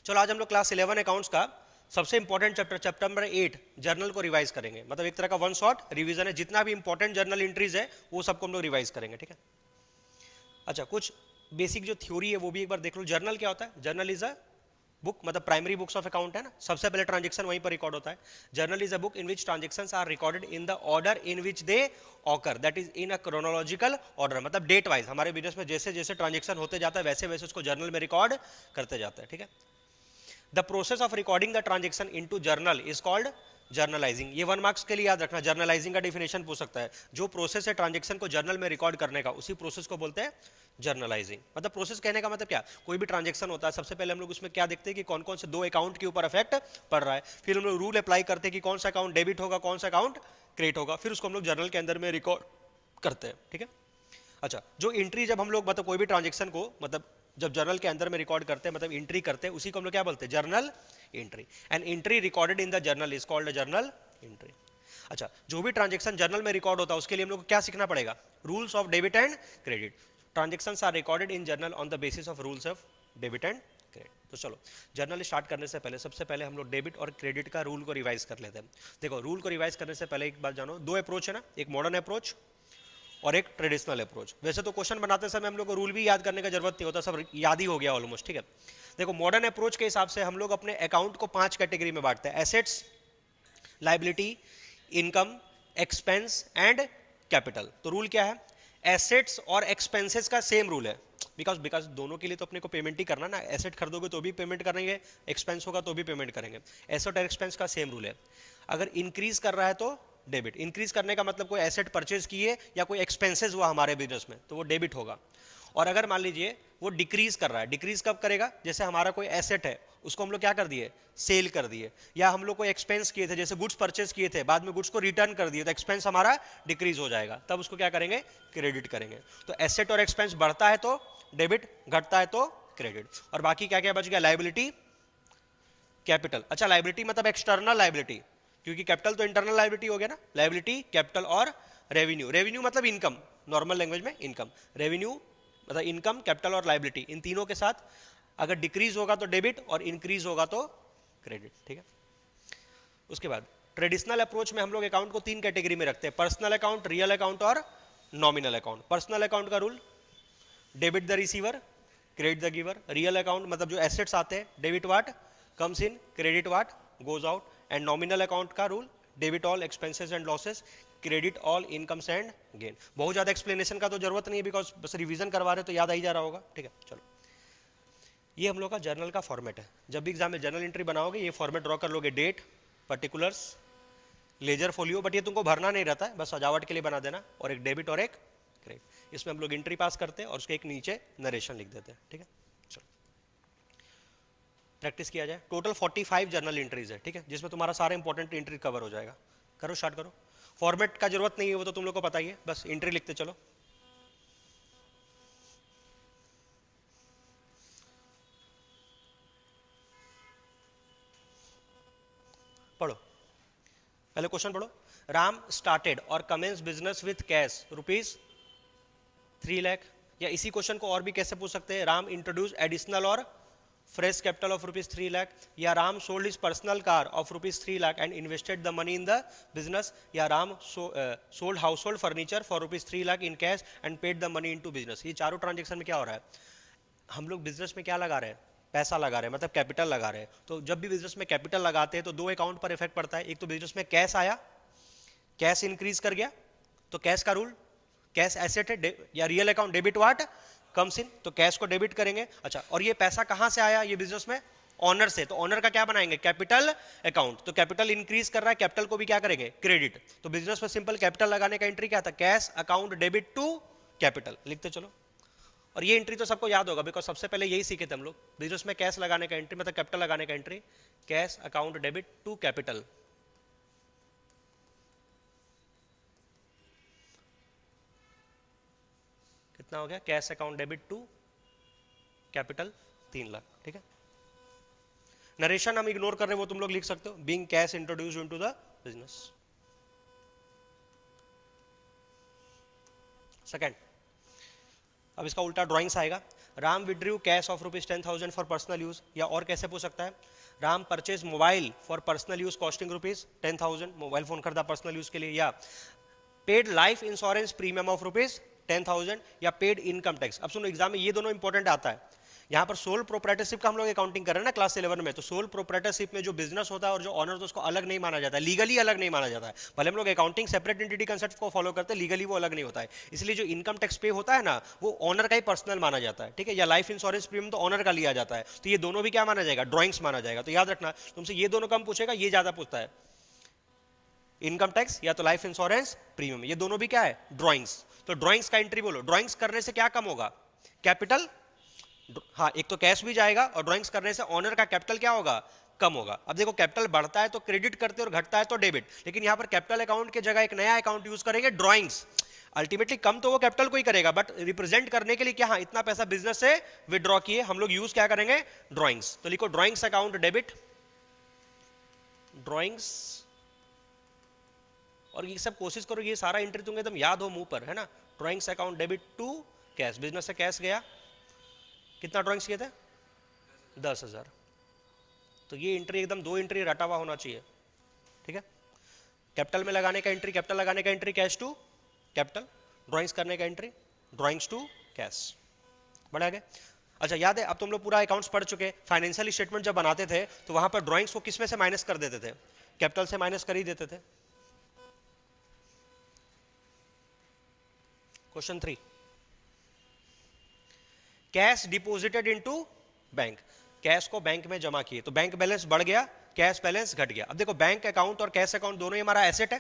चलो आज हम लोग क्लास 11 अकाउंट्स का सबसे important chapter chapter number 8 journal को रिवाइज करेंगे। मतलब एक तरह का वन शॉट रिवीजन है, जितना भी इंपॉर्टेंट जर्नल एंट्रीज है वो सबको हम लोग रिवाइज करेंगे, ठीक है। अच्छा, कुछ बेसिक जो थ्योरी है वो भी एक बार देख लो। जर्नल क्या होता है? जर्नल इज अ बुक, मतलब प्राइमरी बुक्स ऑफ अकाउंट है ना, सबसे पहले ट्रांजेक्शन वहीं पर रिकॉर्ड होता है। Journal is a book in which transactions are recorded in the order in which they occur, that is in a chronological order, मतलब डेट वाइज। हमारे बिजनेस में जैसे जैसे ट्रांजेक्शन होते जाता है वैसे वैसे उसको जर्नल में रिकॉर्ड करते जाते हैं, ठीक है। The process of recording the transaction into journal is called journalising. ये 1 मार्क्स के लिए याद रखना, जर्नलाइजिंग का डेफिनेशन पूछ सकता है। जो प्रोसेस है ट्रांजेक्शन को जर्नल में रिकॉर्ड करने का, उसी प्रोसेस को बोलते हैं जर्नलाइजिंग। मतलब प्रोसेस कहने का मतलब क्या, कोई भी ट्रांजेक्शन होता है सबसे पहले हम लोग उसमें क्या देखते हैं कि कौन कौन से दो अकाउंट के ऊपर इफेक्ट पड़ रहा है, फिर हम लोग रूल अप्लाई करते हैं कि कौन सा अकाउंट डेबिट होगा, कौन सा अकाउंट क्रेडिट होगा, फिर उसको हम लोग जर्नल के अंदर में रिकॉर्ड करते हैं, ठीक है। अच्छा, जो एंट्री जब हम लोग मतलब कोई भी ट्रांजेक्शन को मतलब जब जर्नल के अंदर में रिकॉर्ड करते हैं, मतलब एंट्री करते हैं, उसी को हम लोग क्या बोलते हैं? Journal entry. And entry recorded in the journal is called journal entry. अच्छा, जो भी ट्रांजेक्शन जर्नल में रिकॉर्ड होता है उसके लिए हम लोग को क्या सीखना पड़ेगा? Rules of debit and credit. Transactions are recorded in journal on the basis of rules of debit and credit. तो चलो, जर्नल स्टार्ट करने से पहले सबसे पहले हम लोग डेबिट और क्रेडिट का रूल को रिवाइज कर लेते हैं। देखो, रूल को रिवाइज करने से पहले एक बात जानो, दो अप्रोच है ना, एक मॉडर्न अप्रोच और एक ट्रेडिशनल अप्रोच। वैसे तो क्वेश्चन बनाते समय हम लोग को रूल भी याद करने का जरूरत नहीं होता, सब याद ही हो गया ऑलमोस्ट, ठीक है। देखो, मॉडर्न अप्रोच के हिसाब से हम लोग अपने अकाउंट को 5 कैटेगरी में बांटते हैं: assets, liability, income, expense and capital. तो रूल क्या है? एसेट्स और एक्सपेंसेस का सेम रूल है, बिकॉज दोनों के लिए तो अपने को पेमेंट ही करना ना। एसेट खरीदोगे तो भी पेमेंट करेंगे, एक्सपेंस होगा तो भी पेमेंट करेंगे। एसेट और एक्सपेंस का सेम रूल है। अगर इंक्रीज कर रहा है तो डेबिट। इंक्रीज करने का मतलब कोई एसेट परचेज किए या कोई एक्सपेंसेस हुआ हमारे बिजनेस में तो वो डेबिट होगा। और अगर मान लीजिए वो डिक्रीज कर रहा है, डिक्रीज कब करेगा? जैसे हमारा कोई एसेट है उसको हम लोग क्या कर दिए? सेल कर दिए। या हम लोग कोई एक्सपेंस किए थे, जैसे गुड्स परचेज किए थे, बाद में गुड्स को रिटर्न कर दिए, तो एक्सपेंस हमारा डिक्रीज हो जाएगा, तब उसको क्या करेंगे? क्रेडिट करेंगे। तो एसेट और एक्सपेंस बढ़ता है तो डेबिट, घटता है तो क्रेडिट। और बाकी क्या क्या बच गया? Liability, capital. अच्छा, लाइबिलिटी मतलब एक्सटर्नल लाइबिलिटी, क्योंकि कैपिटल तो इंटरनल लाइबिलिटी हो गया ना। लाइबिलिटी, कैपिटल और रेवेन्यू। रेवेन्यू मतलब इनकम, नॉर्मल लैंग्वेज में इनकम। रेवेन्यू मतलब इनकम, कैपिटल और लाइबिलिटी, इन तीनों के साथ अगर डिक्रीज होगा तो डेबिट और इंक्रीज होगा तो क्रेडिट, ठीक है। उसके बाद ट्रेडिशनल अप्रोच में हम लोग अकाउंट को 3 कैटेगरी में रखते हैं: पर्सनल अकाउंट, रियल अकाउंट और नॉमिनल अकाउंट। पर्सनल अकाउंट का rule, debit the receiver, credit the giver. Real account मतलब जो एसेट्स आते हैं, debit what comes in, credit what goes out. And nominal account का rule, debit all expenses and losses, credit all incomes and gain. बहुत ज्यादा explanation का तो जरूरत नहीं है, बिकॉज बस रिवीजन करवा रहे तो याद आ ही जा रहा होगा, ठीक है। चलो, ये हम लोग का जर्नल का फॉर्मेट है। जब भी एग्जाम में जर्नल एंट्री बनाओगे ये फॉर्मेट ड्रॉ कर लोगे: date, particulars, ledger folio, but ये तुमको भरना नहीं रहता है, बस सजावट के लिए बना देना, और एक डेबिट और एक क्रेडिट। इसमें हम लोग एंट्री पास करते हैं और उसके एक नीचे नरेशन लिख देते हैं, ठीक है। चलो, प्रैक्टिस किया जाए। टोटल 45 जर्नल एंट्रीज है, ठीक है, जिसमें तुम्हारा सारा इंपॉर्टेंट एंट्री कवर हो जाएगा। करो, स्टार्ट करो। फॉर्मेट का जरूरत नहीं है, वो तो तुम लोग को पता ही है, बस एंट्री लिखते चलो। पढ़ो, पहले क्वेश्चन पढ़ो। राम स्टार्टेड और commences business with cash ₹3 lakh. या इसी क्वेश्चन को और भी कैसे पूछ सकते हैं? राम इंट्रोड्यूस एडिशनल और फ्रेश कैपिटल ऑफ ₹3 लाख। या राम sold his personal car of ₹3 lakh and invested the money in the business. या राम sold household furniture for ₹3 lakh in cash and paid the money into business. ये चारों transaction में क्या हो रहा है? हम लोग बिजनेस में क्या लगा रहे हैं? पैसा लगा रहे हैं, मतलब कैपिटल लगा रहे हैं। तो जब भी बिजनेस में कैपिटल लगाते हैं तो दो अकाउंट पर इफेक्ट पड़ता है। एक तो बिजनेस में कैश आया, कैश इंक्रीज कर गया, तो कैश का रूल, कैश एसेट है, या real account debit what comes इन, तो कैश को डेबिट करेंगे। अच्छा, और ये पैसा कहां से आया? ये बिजनेस में ऑनर से, तो ऑनर का क्या बनाएंगे? Capital account. तो कैपिटल इंक्रीज कर रहा है, कैपिटल को भी क्या करेंगे? क्रेडिट। तो बिजनेस में सिंपल कैपिटल लगाने का एंट्री क्या था? Cash account debit to capital. लिखते चलो। और ये एंट्री तो सबको याद होगा, बिकॉज सबसे पहले यही सीखे थे हम लोग। बिजनेस में कैश लगाने का एंट्री मतलब कैपिटल लगाने का entry, cash account debit to capital. कितना हो गया? Cash account debit to capital 3 lakh, ठीक है। नरेशन हम इग्नोर कर रहे हैं, वो तुम लोग लिख सकते हो। Being cash introduce into the business. Second, अब इसका उल्टा ड्राइंग्स आएगा। Ram withdrew cash of ₹10,000 for personal use, या और कैसे पूछ सकता है, Ram purchase mobile for personal use costing ₹10,000, mobile phone खरीदा पर्सनल यूज के लिए, या paid life insurance premium of ₹10,000, या पेड इनकम टैक्स। अब सुनो एग्जाम में ये दोनों इंपॉर्टेंट आता है। यहाँ पर सोल प्रोप्राइटरशिप का हम लोग अकाउंटिंग कर रहे हैं ना क्लास 11 में, तो सोल प्रोप्राइटरशिप में जो बिजनेस होता है और जो ऑनर होता है उसको अलग नहीं माना जाता है, लीगली अलग नहीं माना जाता है। भले हम लोग अकाउंटिंग सेपरेट एंटिटी कंसेप्ट को फॉलो करते हैं, लीगली वो अलग नहीं होता है। इसलिए जो इनकम टैक्स पे होता है ना वो ऑनर का ही पर्सनल माना जाता है, ठीक है, या लाइफ इंश्योरेंस प्रीमियम तो ऑनर का लिया जाता है। तो ये दोनों भी क्या माना जाएगा, ड्रॉइंग्स माना जाएगा। तो याद रखना तुमसे ये दोनों कम पूछेगा, ये ज्यादा पूछता है, इनकम टैक्स या तो लाइफ इंश्योरेंस प्रीमियम, ये दोनों भी क्या है, ड्रॉइंग्स। तो ड्रॉइंग्स का एंट्री बोलो, ड्रॉइंग्स करने से क्या कम होगा, कैपिटल, हाँ एक तो कैश भी जाएगा और ड्राइंग्स करने से ऑनर का कैपिटल क्या होगा, कम होगा। अब देखो कैपिटल बढ़ता है तो क्रेडिट करते और घटता है तो डेबिट, लेकिन यहां पर कैपिटल अकाउंट की जगह एक नया अकाउंट यूज करेंगे ड्राइंग्स। अल्टीमेटली कम तो वो कैपिटल को ही करेगा, बट रिप्रेजेंट करने के लिए क्या, हाँ इतना पैसा बिजनेस से विड्रॉ किए, हम लोग यूज क्या करेंगे, ड्राइंग्स। तो लिखो ड्राइंग्स अकाउंट डेबिट, ड्राइंग्स, और ये सब कोशिश करो ये सारा एंट्री तुमको एकदम याद हो मुंह पर, है ना। Drawings account debit to cash, business से कैश गया, कितना ड्राइंग्स किए थे, 10,000। तो ये एंट्री एकदम दो एंट्री रटा हुआ होना चाहिए, ठीक है। कैपिटल में लगाने का एंट्री, कैपिटल लगाने का entry cash to capital, drawings करने का एंट्री ड्राइंग्स टू कैश, बढ़ा गए। अच्छा याद है, अब तुम लोग पूरा अकाउंट्स पढ़ चुके, फाइनेंशियल स्टेटमेंट जब बनाते थे तो वहां पर ड्राइंग्स को किस में से माइनस कर देते थे, कैपिटल से माइनस कर ही देते थे। Question 3, cash deposited into bank, cash को बैंक में जमा किए तो बैंक बैलेंस बढ़ गया, कैश बैलेंस घट गया। अब देखो बैंक अकाउंट और कैश अकाउंट दोनों ही हमारा एसेट है,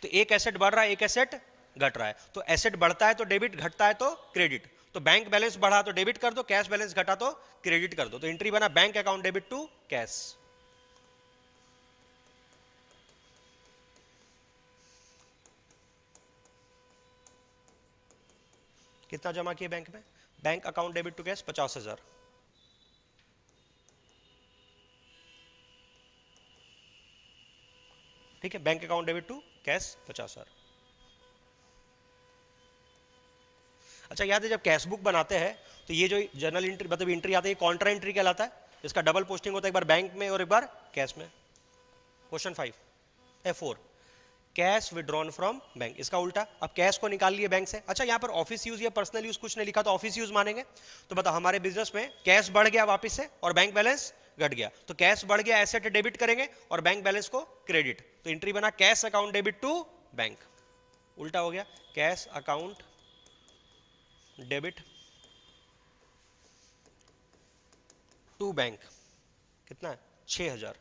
तो एक एसेट बढ़ रहा है एक एसेट घट रहा है, तो एसेट बढ़ता है तो डेबिट, घटता है तो क्रेडिट। तो बैंक बैलेंस बढ़ा तो डेबिट कर दो, कैश बैलेंस घटा तो क्रेडिट कर दो। तो एंट्री बना bank account debit to cash. कितना जमा किए बैंक में, bank account debit to cash 50,000, ठीक है, bank account debit to cash 50,000। अच्छा याद है जब कैश बुक बनाते हैं तो ये जो जर्नल एंट्री मतलब एंट्री आता है ये कॉन्ट्रा एंट्री कहलाता है, इसका डबल पोस्टिंग होता है, एक बार बैंक में और एक बार कैश में। Question 5 cash withdrawn from bank, इसका उल्टा, अब कैश को निकाल लिए बैंक से। अच्छा यहाँ पर ऑफिस यूज या पर्सनल यूज कुछ नहीं लिखा तो ऑफिस यूज मानेंगे। तो बताओ हमारे बिजनेस में कैश बढ़ गया वापस से और बैंक बैलेंस घट गया, तो कैश बढ़ गया एसेट डेबिट करेंगे और बैंक बैलेंस को क्रेडिट। तो एंट्री बना cash account debit to bank, उल्टा हो गया cash account debit to bank, कितना है 6,000,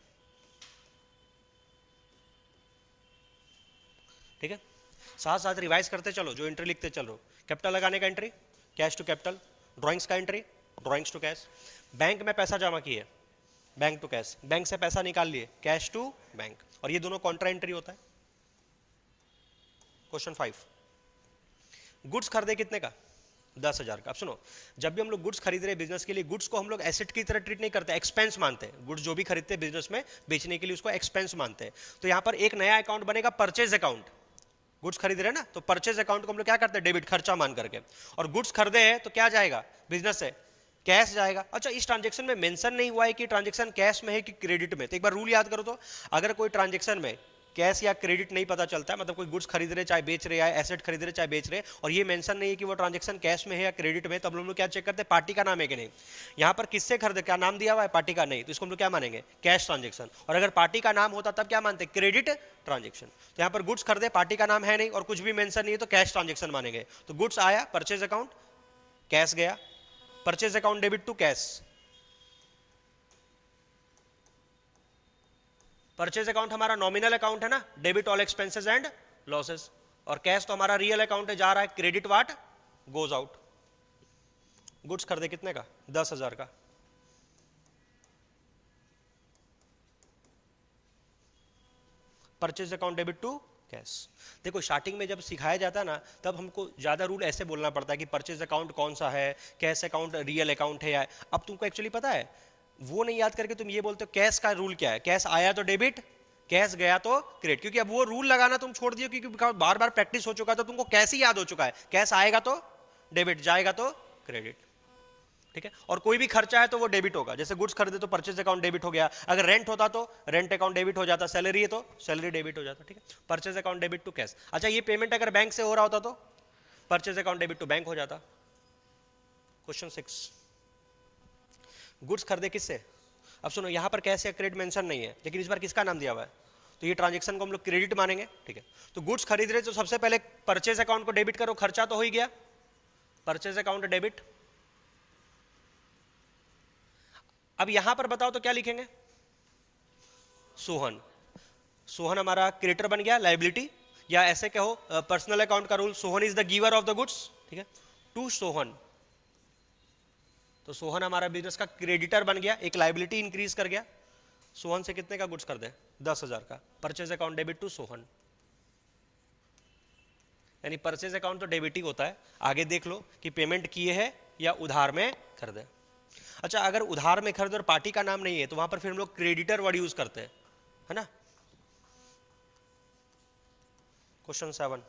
ठीक है। साथ साथ रिवाइज करते चलो, जो एंट्री लिखते चलो, कैपिटल लगाने का entry cash to capital, drawings का entry drawings to cash, bank में पैसा जमा किए बैंक टू कैश, बैंक से पैसा निकाल लिए कैश टू बैंक, और ये दोनों कॉन्ट्रा एंट्री होता है। क्वेश्चन 5 गुड्स खरीदे कितने का, 10,000 का। अब सुनो जब भी हम लोग गुड्स खरीद रहे हैं बिजनेस के लिए, गुड्स को हम लोग एसेट की तरह ट्रीट नहीं करते, एक्सपेंस मानते हैं। गुड्स जो भी खरीदते हैं बिजनेस में बेचने के लिए उसको एक्सपेंस मानते हैं। तो यहाँ पर एक नया अकाउंट बनेगा परचेज अकाउंट, गुड्स खरीद रहे हैं ना तो परचेज अकाउंट को हम लोग क्या करते हैं, डेबिट खर्चा मान करके, और गुड्स खरीदे हैं तो क्या जाएगा बिजनेस से कैश जाएगा। अच्छा इस ट्रांजेक्शन में मेंशन नहीं हुआ है कि ट्रांजेक्शन कैश में है कि क्रेडिट में, तो एक बार रूल याद करो। तो अगर कोई ट्रांजेक्शन में कैश या क्रेडिट नहीं पता चलता है, मतलब कोई गुड्स खरीद रहे चाहे बेच रहे, या एसेट खरीद रहे चाहे बेच रहे, और ये मेंशन नहीं है कि वो ट्रांजेक्शन कैश में है या क्रेडिट में, तब हम लोग क्या चेक करते हैं, पार्टी का नाम है कि नहीं। यहाँ पर किससे खरीदे, क्या नाम दिया हुआ है, पार्टी का नहीं, तो इसको हम लोग क्या मानेंगे, कैश ट्रांजेक्शन। और अगर पार्टी का नाम होता तब क्या मानते, क्रेडिट ट्रांजेक्शन। तो यहाँ पर गुड्स खरीदे, पार्टी का नाम है नहीं और कुछ भी मेंशन नहीं है, तो कैश ट्रांजेक्शन मानेंगे। तो गुड्स आया परचेज अकाउंट, कैश गया, purchase account debit to cash, purchase account हमारा नॉमिनल अकाउंट है ना, debit all expenses and losses, और कैश तो हमारा रियल अकाउंट है, जा रहा है credit what goes out. Goods खरीदे कितने का, 10,000 का, purchase account debit to cash. देखो स्टार्टिंग में जब सिखाया जाता है ना तब हमको ज्यादा रूल ऐसे बोलना पड़ता है कि परचेज अकाउंट कौन सा है, कैश अकाउंट रियल अकाउंट है या, अब तुमको एक्चुअली पता है वो नहीं याद करके तुम ये बोलते हो कैश का रूल क्या है, कैश आया तो डेबिट, कैश गया तो क्रेडिट, क्योंकि अब वो रूल लगाना तुम छोड़ दियो, क्योंकि बार बार प्रैक्टिस हो चुका है, तो तुमको कैश ही याद हो चुका है, कैश आएगा तो डेबिट, जाएगा तो क्रेडिट। ठीक है। और कोई भी खर्चा है तो वो डेबिट होगा, जैसे गुड्स खरीदे तो परचेज अकाउंट डेबिट हो गया, अगर रेंट होता तो रेंट अकाउंट डेबिट हो जाता, सैलरी है तो सैलरी डेबिट हो जाता, ठीक है। Purchase account debit to cash. अच्छा, ये पेमेंट अगर बैंक से हो रहा होता तो purchase account debit to bank हो जाता। क्वेश्चन 6, गुड्स खरीदे किससे? अब सुनो, यहां पर कैश या क्रेडिट मेंशन नहीं है, लेकिन इस बार किसका नाम दिया हुआ है, तो ये ट्रांजेक्शन को हम लोग क्रेडिट मानेंगे, ठीक है। तो गुड्स खरीद रहे तो सबसे पहले परचेज अकाउंट को डेबिट करो, खर्चा तो हो ही गया, परचेज अकाउंट डेबिट। अब यहां पर बताओ तो क्या लिखेंगे? सोहन। सोहन हमारा क्रेडिटर बन गया, लाइबिलिटी, या ऐसे कहो पर्सनल अकाउंट का rule, Sohan is the giver of the goods, ठीक है, टू सोहन। तो सोहन हमारा बिजनेस का क्रेडिटर बन गया, एक लाइबिलिटी इंक्रीज कर गया। सोहन से कितने का गुड्स कर दे? 10,000 का। Purchase account debit to Sohan, यानी परचेज अकाउंट तो डेबिट ही होता है। आगे देख लो कि पेमेंट किए है या उधार में खरीदे। अच्छा, अगर उधार में खरीदे और पार्टी का नाम नहीं है तो वहां पर फिर हम लोग क्रेडिटर वर्ड यूज करते हैं, है ना। Question 7,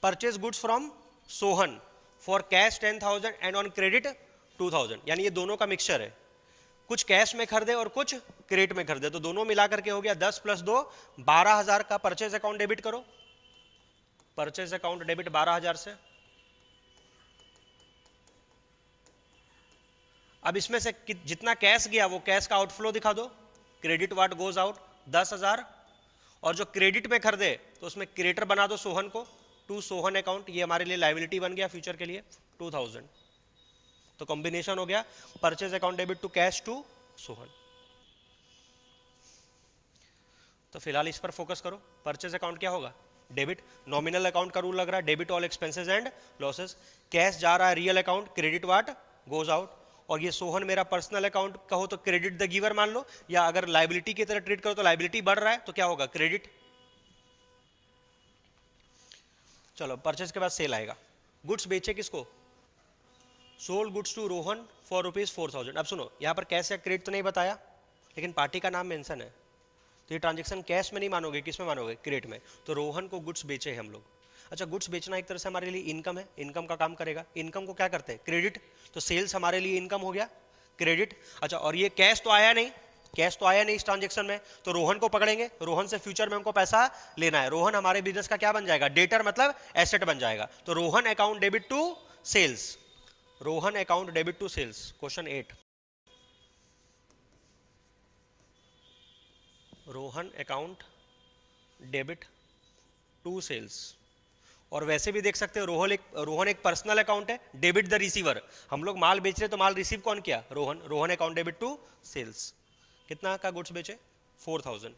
purchase goods from Sohan for cash 10,000 and on credit 2,000, यानी ये दोनों का मिक्सचर है, कुछ कैश में खरीदे और कुछ क्रेडिट में खरीदे, तो दोनों मिला करके हो गया 10 + 2 12,000 का परचेज अकाउंट डेबिट करो, परचेज अकाउंट डेबिट 12,000 से। अब इसमें से जितना कैश गया वो कैश का आउटफ्लो दिखा दो, क्रेडिट व्हाट गोज आउट 10,000, और जो क्रेडिट में खरीदे तो उसमें क्रेडिटर बना दो सोहन को, टू सोहन अकाउंट, ये हमारे लिए लाइबिलिटी बन गया फ्यूचर के लिए 2,000। तो कॉम्बिनेशन हो गया purchase account debit to cash to Sohan. तो फिलहाल इस पर फोकस करो, परचेज अकाउंट क्या होगा? डेबिट। नॉमिनल अकाउंट का रूल लग रहा है, debit all expenses and losses. Cash जा रहा है real account, credit what goes out. और ये सोहन मेरा पर्सनल अकाउंट कहो तो क्रेडिट द गिवर मान लो, या अगर लाइबिलिटी की तरह ट्रीट करो तो लाइबिलिटी बढ़ रहा है तो क्या होगा? क्रेडिट। चलो, परचेज के बाद सेल आएगा। गुड्स बेचे किसको? Sold goods to Rohan for ₹4,000। अब सुनो, यहाँ पर कैश या क्रेडिट तो नहीं बताया, लेकिन पार्टी का नाम मेंशन है, तो ये ट्रांजेक्शन कैश में नहीं मानोगे, किस में मानोगे? क्रेडिट में। तो रोहन को गुड्स बेचे हैं हम लोग। अच्छा, गुड्स बेचना एक तरह से हमारे लिए इनकम है, इनकम का काम करेगा। इनकम को क्या करते हैं? क्रेडिट। तो सेल्स हमारे लिए इनकम हो गया, क्रेडिट। अच्छा, और ये कैश तो आया नहीं, कैश तो आया नहीं इस ट्रांजेक्शन में, तो रोहन को पकड़ेंगे, रोहन से फ्यूचर में हमको पैसा लेना है। रोहन हमारे बिजनेस का क्या बन जाएगा? डेटर, मतलब एसेट बन जाएगा। तो Rohan account debit to sales, Rohan account debit to sales. Question 8, Rohan account debit to sales. और वैसे भी देख सकते हो रोहन एक पर्सनल अकाउंट है, डेबिट द रिसीवर। हम लोग माल बेच रहे तो माल रिसीव कौन किया? Rohan. Rohan account debit to sales. कितना का गुड्स बेचे? 4,000।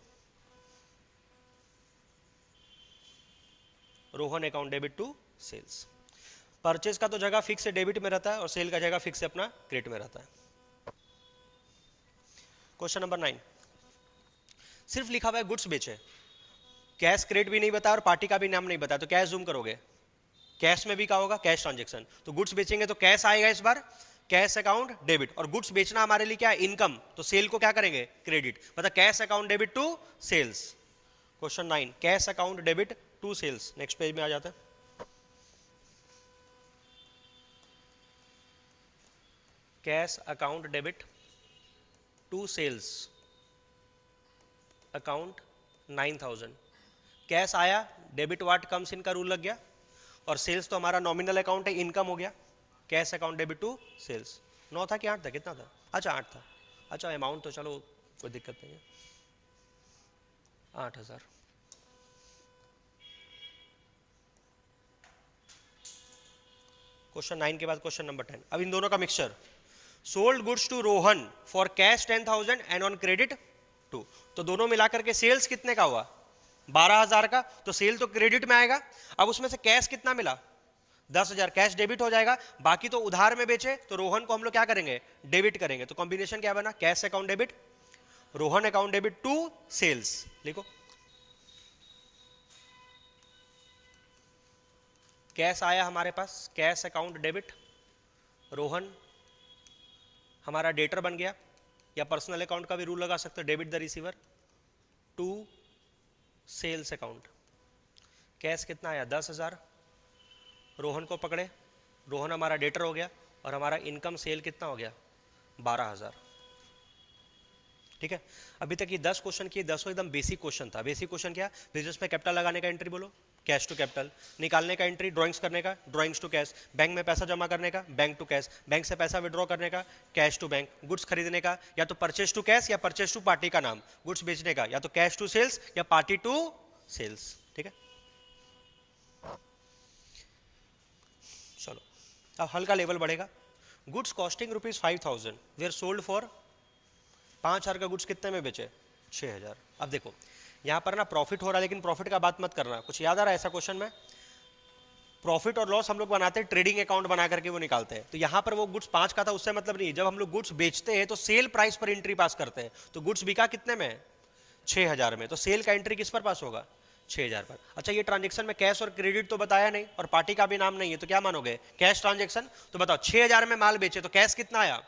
Rohan account debit to sales. Purchase का तो जगह फिक्स है, डेबिट में रहता है, और सेल का जगह फिक्स है अपना क्रेडिट में रहता है। क्वेश्चन नंबर 9, सिर्फ लिखा हुआ है गुड्स बेचे, कैश क्रेडिट भी नहीं बताया और पार्टी का भी नाम नहीं बताया, तो कैश जूम करोगे, कैश में भी क्या होगा? Cash transaction. तो गुड्स बेचेंगे तो कैश आएगा इस बार, कैश अकाउंट डेबिट। और गुड्स बेचना हमारे लिए क्या है? इनकम। तो सेल को क्या करेंगे? क्रेडिट। मतलब cash account debit to sales. Question 9, cash account debit to sales. Next page में आ जाता है। Cash account debit to sales account 9,000। Cash आया, डेबिट व्हाट कम्स इन का रूल लग गया, और सेल्स तो हमारा नॉमिनल अकाउंट है, इनकम हो गया। Cash account debit to sales. 9 था कि 8 था? कितना था? अच्छा 8 था। अच्छा, अमाउंट तो चलो कोई दिक्कत नहीं है, 8,000। क्वेश्चन 9 के बाद क्वेश्चन नंबर 10। अब इन दोनों का mixture, sold goods to Rohan for cash 10,000 and on credit 2। तो दोनों मिलाकर के सेल्स कितने का हुआ? 12,000 का। तो सेल तो क्रेडिट में आएगा। अब उसमें से कैश कितना मिला? 10,000। कैश डेबिट हो जाएगा, बाकी तो उधार में बेचे, तो रोहन को हम लोग क्या करेंगे? डेबिट करेंगे। तो कॉम्बिनेशन क्या बना? Cash account debit, Rohan account debit to sales. लिखो, कैश आया हमारे पास, कैश अकाउंट डेबिट, रोहन हमारा डेटर बन गया, या पर्सनल अकाउंट का भी रूल लगा सकते हो, debit the receiver to sales account. Cash कितना आया? 10,000। रोहन को पकड़े, रोहन हमारा डेटर हो गया, और हमारा इनकम सेल कितना हो गया 12,000। ठीक है, अभी तक ये 10 क्वेश्चन किए, 10 एकदम बेसिक क्वेश्चन था। बेसिक क्वेश्चन क्या, बिजनेस में कैपिटल लगाने का एंट्री बोलो, कैश टू कैपिटल, निकालने का एंट्री ड्राइंग्स करने का, ड्राइंग्स टू कैश, बैंक में पैसा जमा करने का, बैंक टू कैश, बैंक से पैसा विड्रॉ करने का, कैश टू बैंक, गुड्स खरीदने का या तो परचेज टू कैश या परचेज टू पार्टी का नाम, गुड्स बेचने का या तो कैश टू सेल्स या पार्टी टू सेल्स। ठीक है, चलो अब हल्का लेवल बढ़ेगा। Goods costing ₹5,000 we are sold for 5,000 का गुड्स कितने में बेचे 6,000। अब देखो यहाँ पर ना प्रॉफिट हो रहा है, लेकिन प्रॉफिट का बात मत करना, कुछ याद आ रहा है ऐसा क्वेश्चन में? प्रॉफिट और लॉस हम लोग बनाते हैं, ट्रेडिंग अकाउंट बना करके वो निकालते हैं। तो यहाँ पर वो गुड्स 5 का था, उससे मतलब नहीं। जब हम लोग गुड्स बेचते हैं तो सेल प्राइस पर एंट्री पास करते हैं, तो गुड्स बिका कितने में 6,000 में, तो सेल का एंट्री किस पर पास होगा 6,000 पर। अच्छा, ये ट्रांजेक्शन में कैश और क्रेडिट तो बताया नहीं और पार्टी का भी नाम नहीं है, तो क्या मानोगे कैश ट्रांजेक्शन। तो बताओ 6,000 में माल बेचे तो कैश कितना आया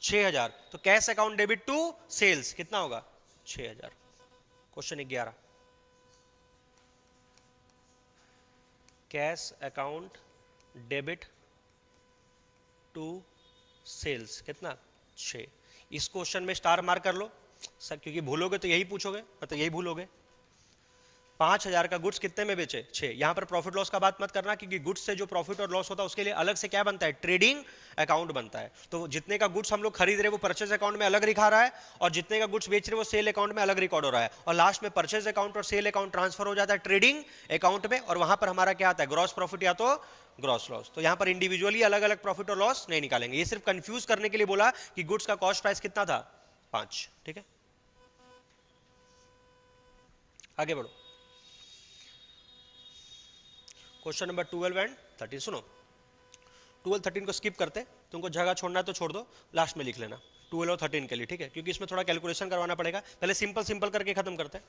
6,000, तो cash account debit to sales कितना होगा 6,000। Question 11, cash account debit to sales कितना 6। इस क्वेश्चन में स्टार मार्क कर लो सर, क्योंकि भूलोगे तो यही पूछोगे, मतलब यही भूलोगे। 5,000 का गुड्स कितने में बेचे 6। यहां पर प्रॉफिट लॉस का बात मत करना, क्योंकि गुड्स से जो प्रॉफिट और लॉस होता है उसके लिए अलग से क्या बनता है ट्रेडिंग अकाउंट बनता है। तो जितने का गुड्स हम लोग खरीद रहे हैं वो परचेज अकाउंट में अलग दिखा रहा है, और जितने का गुड्स बेच रहे हैं वो सेल अकाउंट में अलग रिकॉर्ड हो रहा है, और लास्ट में परचेज अकाउंट और सेल अकाउंट ट्रांसफर हो जाता है ट्रेडिंग अकाउंट में, और वहां पर हमारा क्या आता है ग्रॉस प्रॉफिट या तो ग्रॉस लॉस। तो यहां पर इंडिविजुअली अलग अलग प्रॉफिट और लॉस नहीं निकालेंगे, ये सिर्फ कंफ्यूज करने के लिए बोला कि गुड्स का कॉस्ट प्राइस कितना था 5। ठीक है, आगे बढ़ो। क्वेश्चन नंबर 12 एंड 13 सुनो। 12 13 को स्किप करते, तुमको जगह छोड़ना है तो छोड़ दो, लास्ट में लिख लेना 12 और 13 के लिए। ठीक है, क्योंकि इसमें थोड़ा कैलकुलेशन करवाना पड़ेगा, पहले सिंपल सिंपल करके खत्म करते हैं।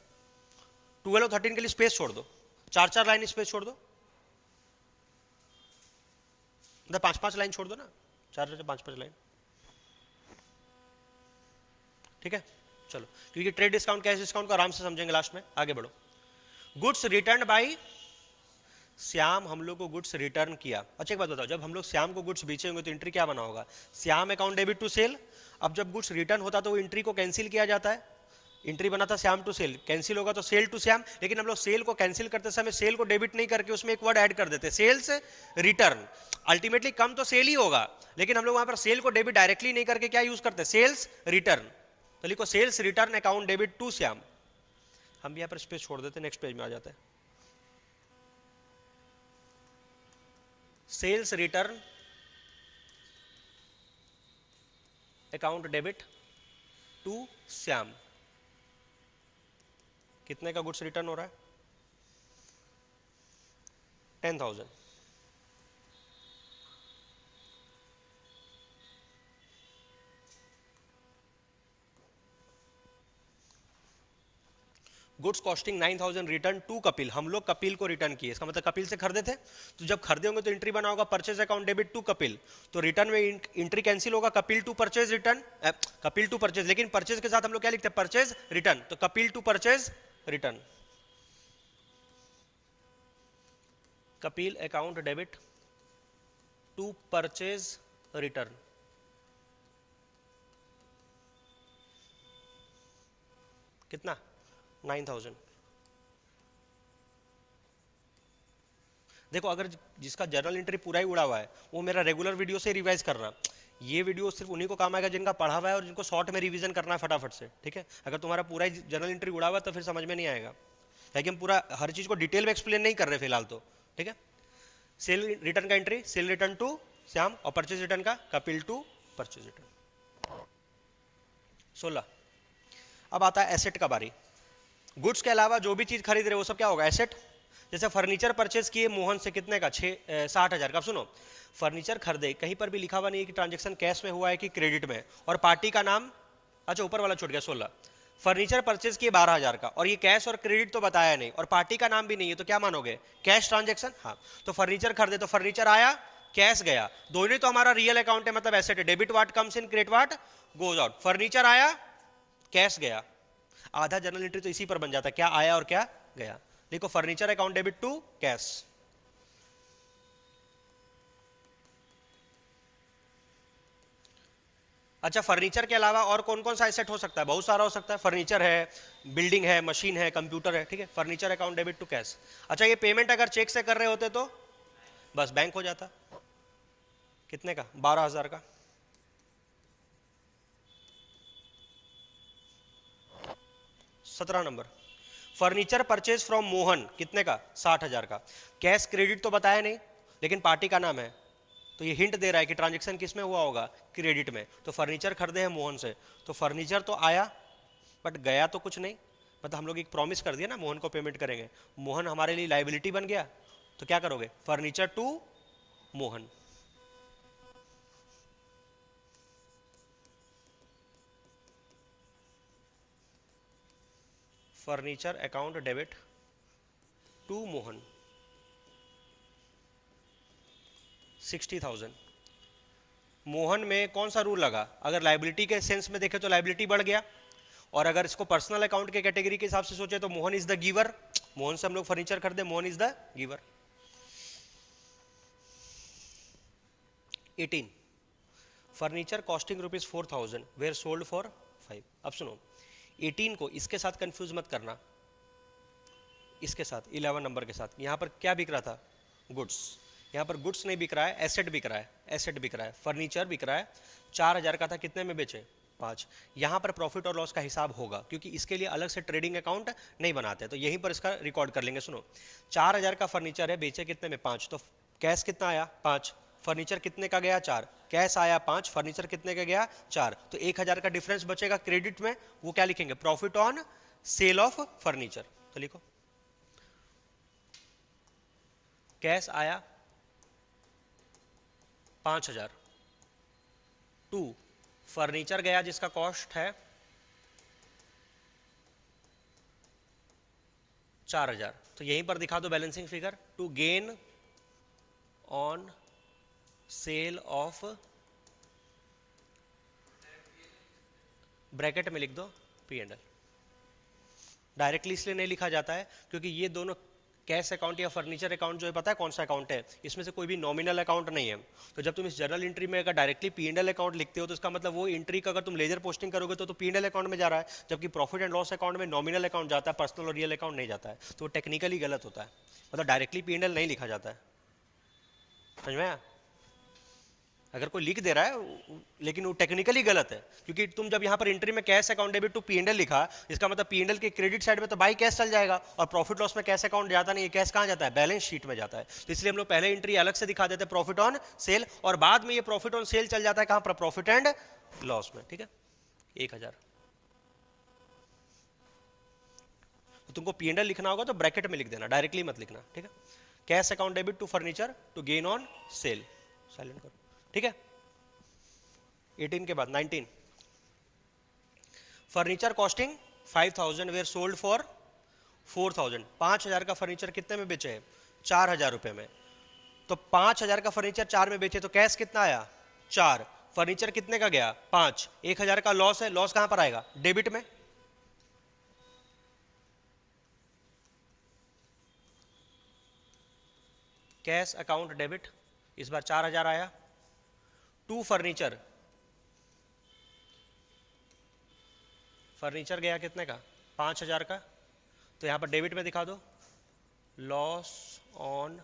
12 और 13 के लिए स्पेस छोड़ दो, 4-4 लाइन स्पेस छोड़ दो, मतलब 5-5 लाइन छोड़ दो ना, 4-5 लाइन। ठीक है, चलो, क्योंकि ट्रेड डिस्काउंट कैश डिस्काउंट को आराम से समझेंगे लास्ट में। आगे बढ़ो। गुड्स रिटर्न बाई श्याम, हम लोग को गुड्स रिटर्न किया। अच्छा एक बात बताओ, जब हम लोग श्याम को गुड्स बेचेंगे तो एंट्री क्या बना होगा Shyam account debit to sale. अब जब गुड्स रिटर्न होता तो वो एंट्री को कैंसिल किया जाता है, एंट्री बना था श्याम टू सेल, कैंसिल होगा तो सेल टू श्याम। लेकिन हम लोग सेल को कैंसिल करते समय सेल को डेबिट नहीं करके उसमें एक वर्ड ऐड कर देते सेल्स रिटर्न। अल्टीमेटली कम तो सेल ही होगा, लेकिन हम लोग वहां पर सेल को डेबिट डायरेक्टली नहीं करके क्या यूज करते सेल्स रिटर्न। तो लिखो sales return account debit to Shyam. हम यहाँ पर स्पेस छोड़ देते, नेक्स्ट पेज में आ जाते हैं। Sales return account debit to Shyam, कितने का गुड्स रिटर्न हो रहा है 10,000। Goods costing 9,000 return to Kapil, हम लोग कपिल को रिटर्न किए, इसका मतलब कपिल से खरीदे थे। तो जब खरीदे होंगे तो एंट्री बना होगा purchase account debit to Kapil, तो रिटर्न में एंट्री कैंसिल होगा Kapil to purchase return, Kapil to purchase, लेकिन परचेज के साथ हम लोग क्या लिखते हैं परचेज रिटर्न, तो Kapil to purchase return, Kapil account debit to purchase return. कितना 9,000। देखो अगर जिसका जर्नल एंट्री पूरा ही उड़ा हुआ है वो मेरा रेगुलर वीडियो से रिवाइज कर रहा, ये वीडियो सिर्फ उन्हीं को काम आएगा जिनका पढ़ा हुआ है और जिनको शॉर्ट में रिवीजन करना है फटाफट से। ठीक है, अगर तुम्हारा पूरा ही जर्नल एंट्री उड़ा हुआ है तो फिर समझ में नहीं आएगा, ताकि हम पूरा हर चीज को डिटेल में एक्सप्लेन नहीं कर रहे फिलहाल तो। ठीक है, सेल रिटर्न का entry sale return to Shyam और परचेज रिटर्न का कपिल टू परचेज रिटर्न। 16। अब आता है एसेट का बारी। गुड्स के अलावा जो भी चीज खरीद रहे वो सब क्या होगा एसेट। जैसे फर्नीचर परचेज किए मोहन से कितने का 60,000 का। सुनो, फर्नीचर खरीदे, कहीं पर भी लिखा हुआ नहीं है कि ट्रांजेक्शन कैश में हुआ है कि क्रेडिट में, और पार्टी का नाम, अच्छा ऊपर वाला छूट गया 16। फर्नीचर परचेज किए 12,000 का और ये कैश और क्रेडिट तो बताया नहीं और पार्टी का नाम भी नहीं है, तो क्या मानोगे कैश ट्रांजेक्शन। हाँ, तो फर्नीचर खरीदे तो फर्नीचर आया कैश गया, दोनों तो हमारा रियल अकाउंट है, मतलब एसेट है। Debit watt comes in credit what goes out. Furniture आया कैश गया, आधा जर्नल एंट्री तो इसी पर बन जाता है क्या आया और क्या गया। देखो furniture account debit to cash, अच्छा, फर्नीचर के अलावा और कौन कौन सा एसेट हो सकता है? बहुत सारा हो सकता है। फर्नीचर है, बिल्डिंग है, मशीन है, कंप्यूटर है, ठीक है। Furniture account debit to cash. अच्छा, ये पेमेंट अगर चेक से कर रहे होते तो बस बैंक हो जाता। कितने का? 12,000 का। 17 number. Furniture purchase from Mohan, कितने का? 60,000 का। कैश क्रेडिट तो बताया नहीं, लेकिन पार्टी का नाम है, तो ये हिंट दे रहा है कि ट्रांजेक्शन किस में हुआ होगा? क्रेडिट में। तो फर्नीचर खरीदे हैं मोहन से, तो फर्नीचर तो आया बट गया तो कुछ नहीं। मतलब हम लोग एक प्रॉमिस कर दिया ना, मोहन को पेमेंट करेंगे। मोहन हमारे लिए लाइबिलिटी बन गया, तो क्या करोगे? Furniture to Mohan. Furniture account debit to Mohan, 60,000। Mohan में कौन सा रूल लगा? अगर लाइबिलिटी के सेंस में देखे तो लाइबिलिटी बढ़ गया, और अगर इसको पर्सनल अकाउंट के कैटेगरी के हिसाब से सोचे तो Mohan is the giver. Mohan से हम लोग फर्नीचर खरीदे, Mohan is the giver. 18, furniture costing ₹4,000 were sold for 5। अब सुनो, 18 को इसके साथ कंफ्यूज मत करना, इसके साथ 11 नंबर के साथ। यहाँ पर क्या बिक रहा था? गुड्स। यहाँ पर गुड्स नहीं बिक रहा है, एसेट बिक रहा है। एसेट बिक रहा है, फर्नीचर बिक रहा है। 4,000 का था, कितने में बेचे? 5। यहाँ पर प्रॉफिट और लॉस का हिसाब होगा, क्योंकि इसके लिए अलग से ट्रेडिंग अकाउंट नहीं बनाते, तो यहीं पर इसका रिकॉर्ड कर लेंगे। सुनो, 4,000 का फर्नीचर है, बेचे कितने में? 5। तो कैश कितना आया? 5। फर्नीचर कितने का गया? 4। कैश आया 5, फर्नीचर कितने का गया? 4। तो 1,000 का डिफरेंस बचेगा क्रेडिट में, वो क्या लिखेंगे? Profit on sale of furniture. तो लिखो, कैश आया 5,000 टू फर्नीचर गया जिसका कॉस्ट है 4,000। तो यहीं पर दिखा दो balancing figure, to gain on sale of, bracket में लिख दो P&L। डायरेक्टली इसलिए नहीं लिखा जाता है क्योंकि ये दोनों कैश अकाउंट या फर्नीचर अकाउंट जो है, पता है कौन सा अकाउंट है? इसमें से कोई भी नॉमिनल अकाउंट नहीं है। तो जब तुम इस जर्नल एंट्री में अगर डायरेक्टली P&L अकाउंट लिखते हो तो इसका मतलब वो एंट्री का अगर तुम लेजर पोस्टिंग करोगे तो P&L अकाउंट में जा रहा है, जबकि प्रॉफिट एंड लॉस अकाउंट में नॉमिनल अकाउंट जाता है, पर्सनल और रियल अकाउंट नहीं जाता है। तो वो टेक्निकली गलत होता है, मतलब डायरेक्टली P&L नहीं लिखा जाता है। समझ में आया? अगर कोई लिख दे रहा है लेकिन वो टेक्निकली गलत है, क्योंकि तुम जब यहाँ पर एंट्री में cash account debit to P&L लिखा, इसका मतलब P&L के क्रेडिट साइड में तो बाई कैश चल जाएगा, और प्रॉफिट लॉस में कैश अकाउंट जाता नहीं है। कैश कहाँ जाता है? बैलेंस शीट में जाता है। तो इसलिए हम लोग पहले एंट्री अलग से दिखा देते हैं, प्रॉफिट ऑन सेल, और बाद में ये प्रॉफिट ऑन सेल चल जाता है कहाँ पर? प्रॉफिट एंड लॉस में। ठीक है, 1,000। तो तुमको P&L लिखना होगा तो ब्रैकेट में लिख देना, डायरेक्टली मत लिखना। ठीक है, cash account debit to furniture to gain on sale, silent करो। ठीक है, 18 के बाद 19, furniture costing 5,000 were sold for 4,000। 5,000 का फर्नीचर कितने में बेचे हैं? 4,000 रुपए में। तो 5,000 का फर्नीचर 4 में बेचे तो कैश कितना आया? 4। फर्नीचर कितने का गया? 5। 1,000 का लॉस है, लॉस कहां पर आएगा? डेबिट में। कैश अकाउंट डेबिट, इस बार 4,000 आया टू फर्नीचर। फर्नीचर गया कितने का? 5,000 का। तो यहां पर डेबिट में दिखा दो, loss on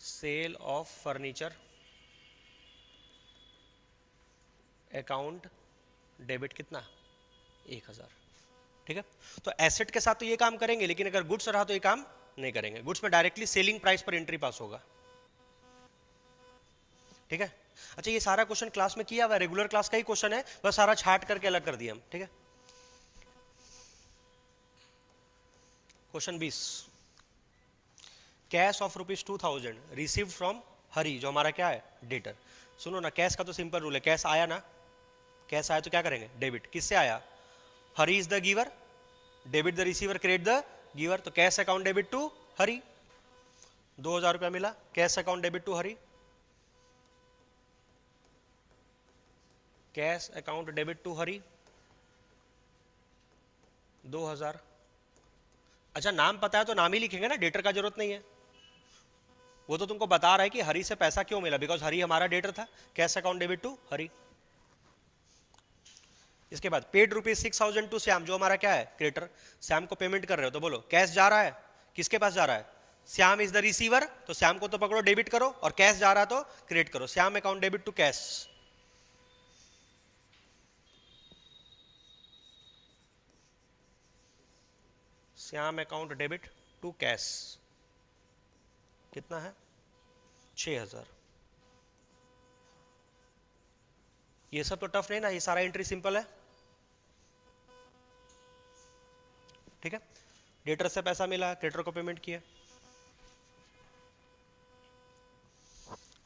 sale of furniture account debit कितना? 1,000। ठीक है, तो एसेट के साथ तो ये काम करेंगे, लेकिन अगर गुड्स रहा तो ये काम नहीं करेंगे। गुड्स में डायरेक्टली सेलिंग प्राइस पर एंट्री पास होगा। ठीक है, अच्छा ये सारा क्वेश्चन क्लास में किया हुआ है, रेगुलर क्लास का ही क्वेश्चन है, बस सारा छाट करके अलग कर दिया हम। ठीक है, question 20, cash of ₹2,000 received from Hari, जो हमारा क्या है? डेटर। सुनो ना, कैश का तो सिंपल रूल है, कैश आया ना, कैश आया तो क्या करेंगे? डेबिट। किससे आया? Hari is the giver, debit the receiver, credit the giver. तो cash account debit to Hari, 2,000 रुपया मिला, cash account debit to Hari, cash account debit to Hari 2,000। अच्छा, नाम पता है तो नाम ही लिखेंगे ना, डेटर का जरूरत नहीं है। वो तो तुमको बता रहा है कि हरी से पैसा क्यों मिला, बिकॉज हरी हमारा डेटर था। कैश अकाउंट डेबिट टू हरी। इसके बाद पेड ₹6,000 टू श्याम, जो हमारा क्या है क्रेडिटर, श्याम को पेमेंट कर रहे हो तो बोलो कैश जा रहा है, किसके पास जा रहा है, श्याम इज द रिसीवर, तो श्याम को तो पकड़ो डेबिट करो, और कैश जा रहा तो क्रेडिट करो, Shyam account debit to cash. Shyam account debit to cash कितना है 6,000। ये सब तो टफ नहीं ना, ये सारा एंट्री सिंपल है, ठीक है। डेटर से पैसा मिला, क्रेडिटर को पेमेंट किया।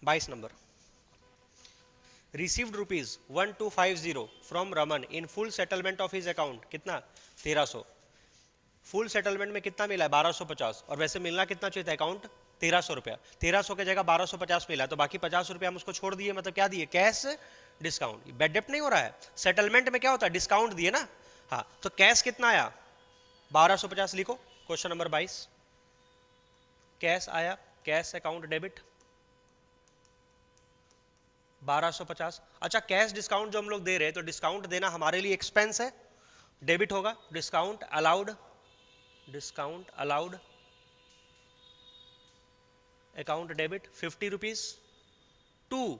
22 number, received ₹1250 from Raman in full settlement of his account, कितना 1300। फुल सेटलमेंट में कितना मिला है 1250, और वैसे मिलना कितना चाहिए था अकाउंट 1300 रुपया, 1300 की जगह 1250 मिला, तो बाकी 50 रुपया हम उसको छोड़ दिए, मतलब क्या दिए, कैश डिस्काउंट। बैड डेप्ट नहीं हो रहा है, सेटलमेंट में क्या होता है डिस्काउंट दिए ना, हाँ, तो कैश कितना आया 1250 लिखो, क्वेश्चन नंबर 22, कैश आया, कैश अकाउंट डेबिट 1250। अच्छा, कैश डिस्काउंट जो हम लोग दे रहे हैं, तो डिस्काउंट देना हमारे लिए एक्सपेंस है, डेबिट होगा, discount allowed, discount allowed account debit 50 rupees to,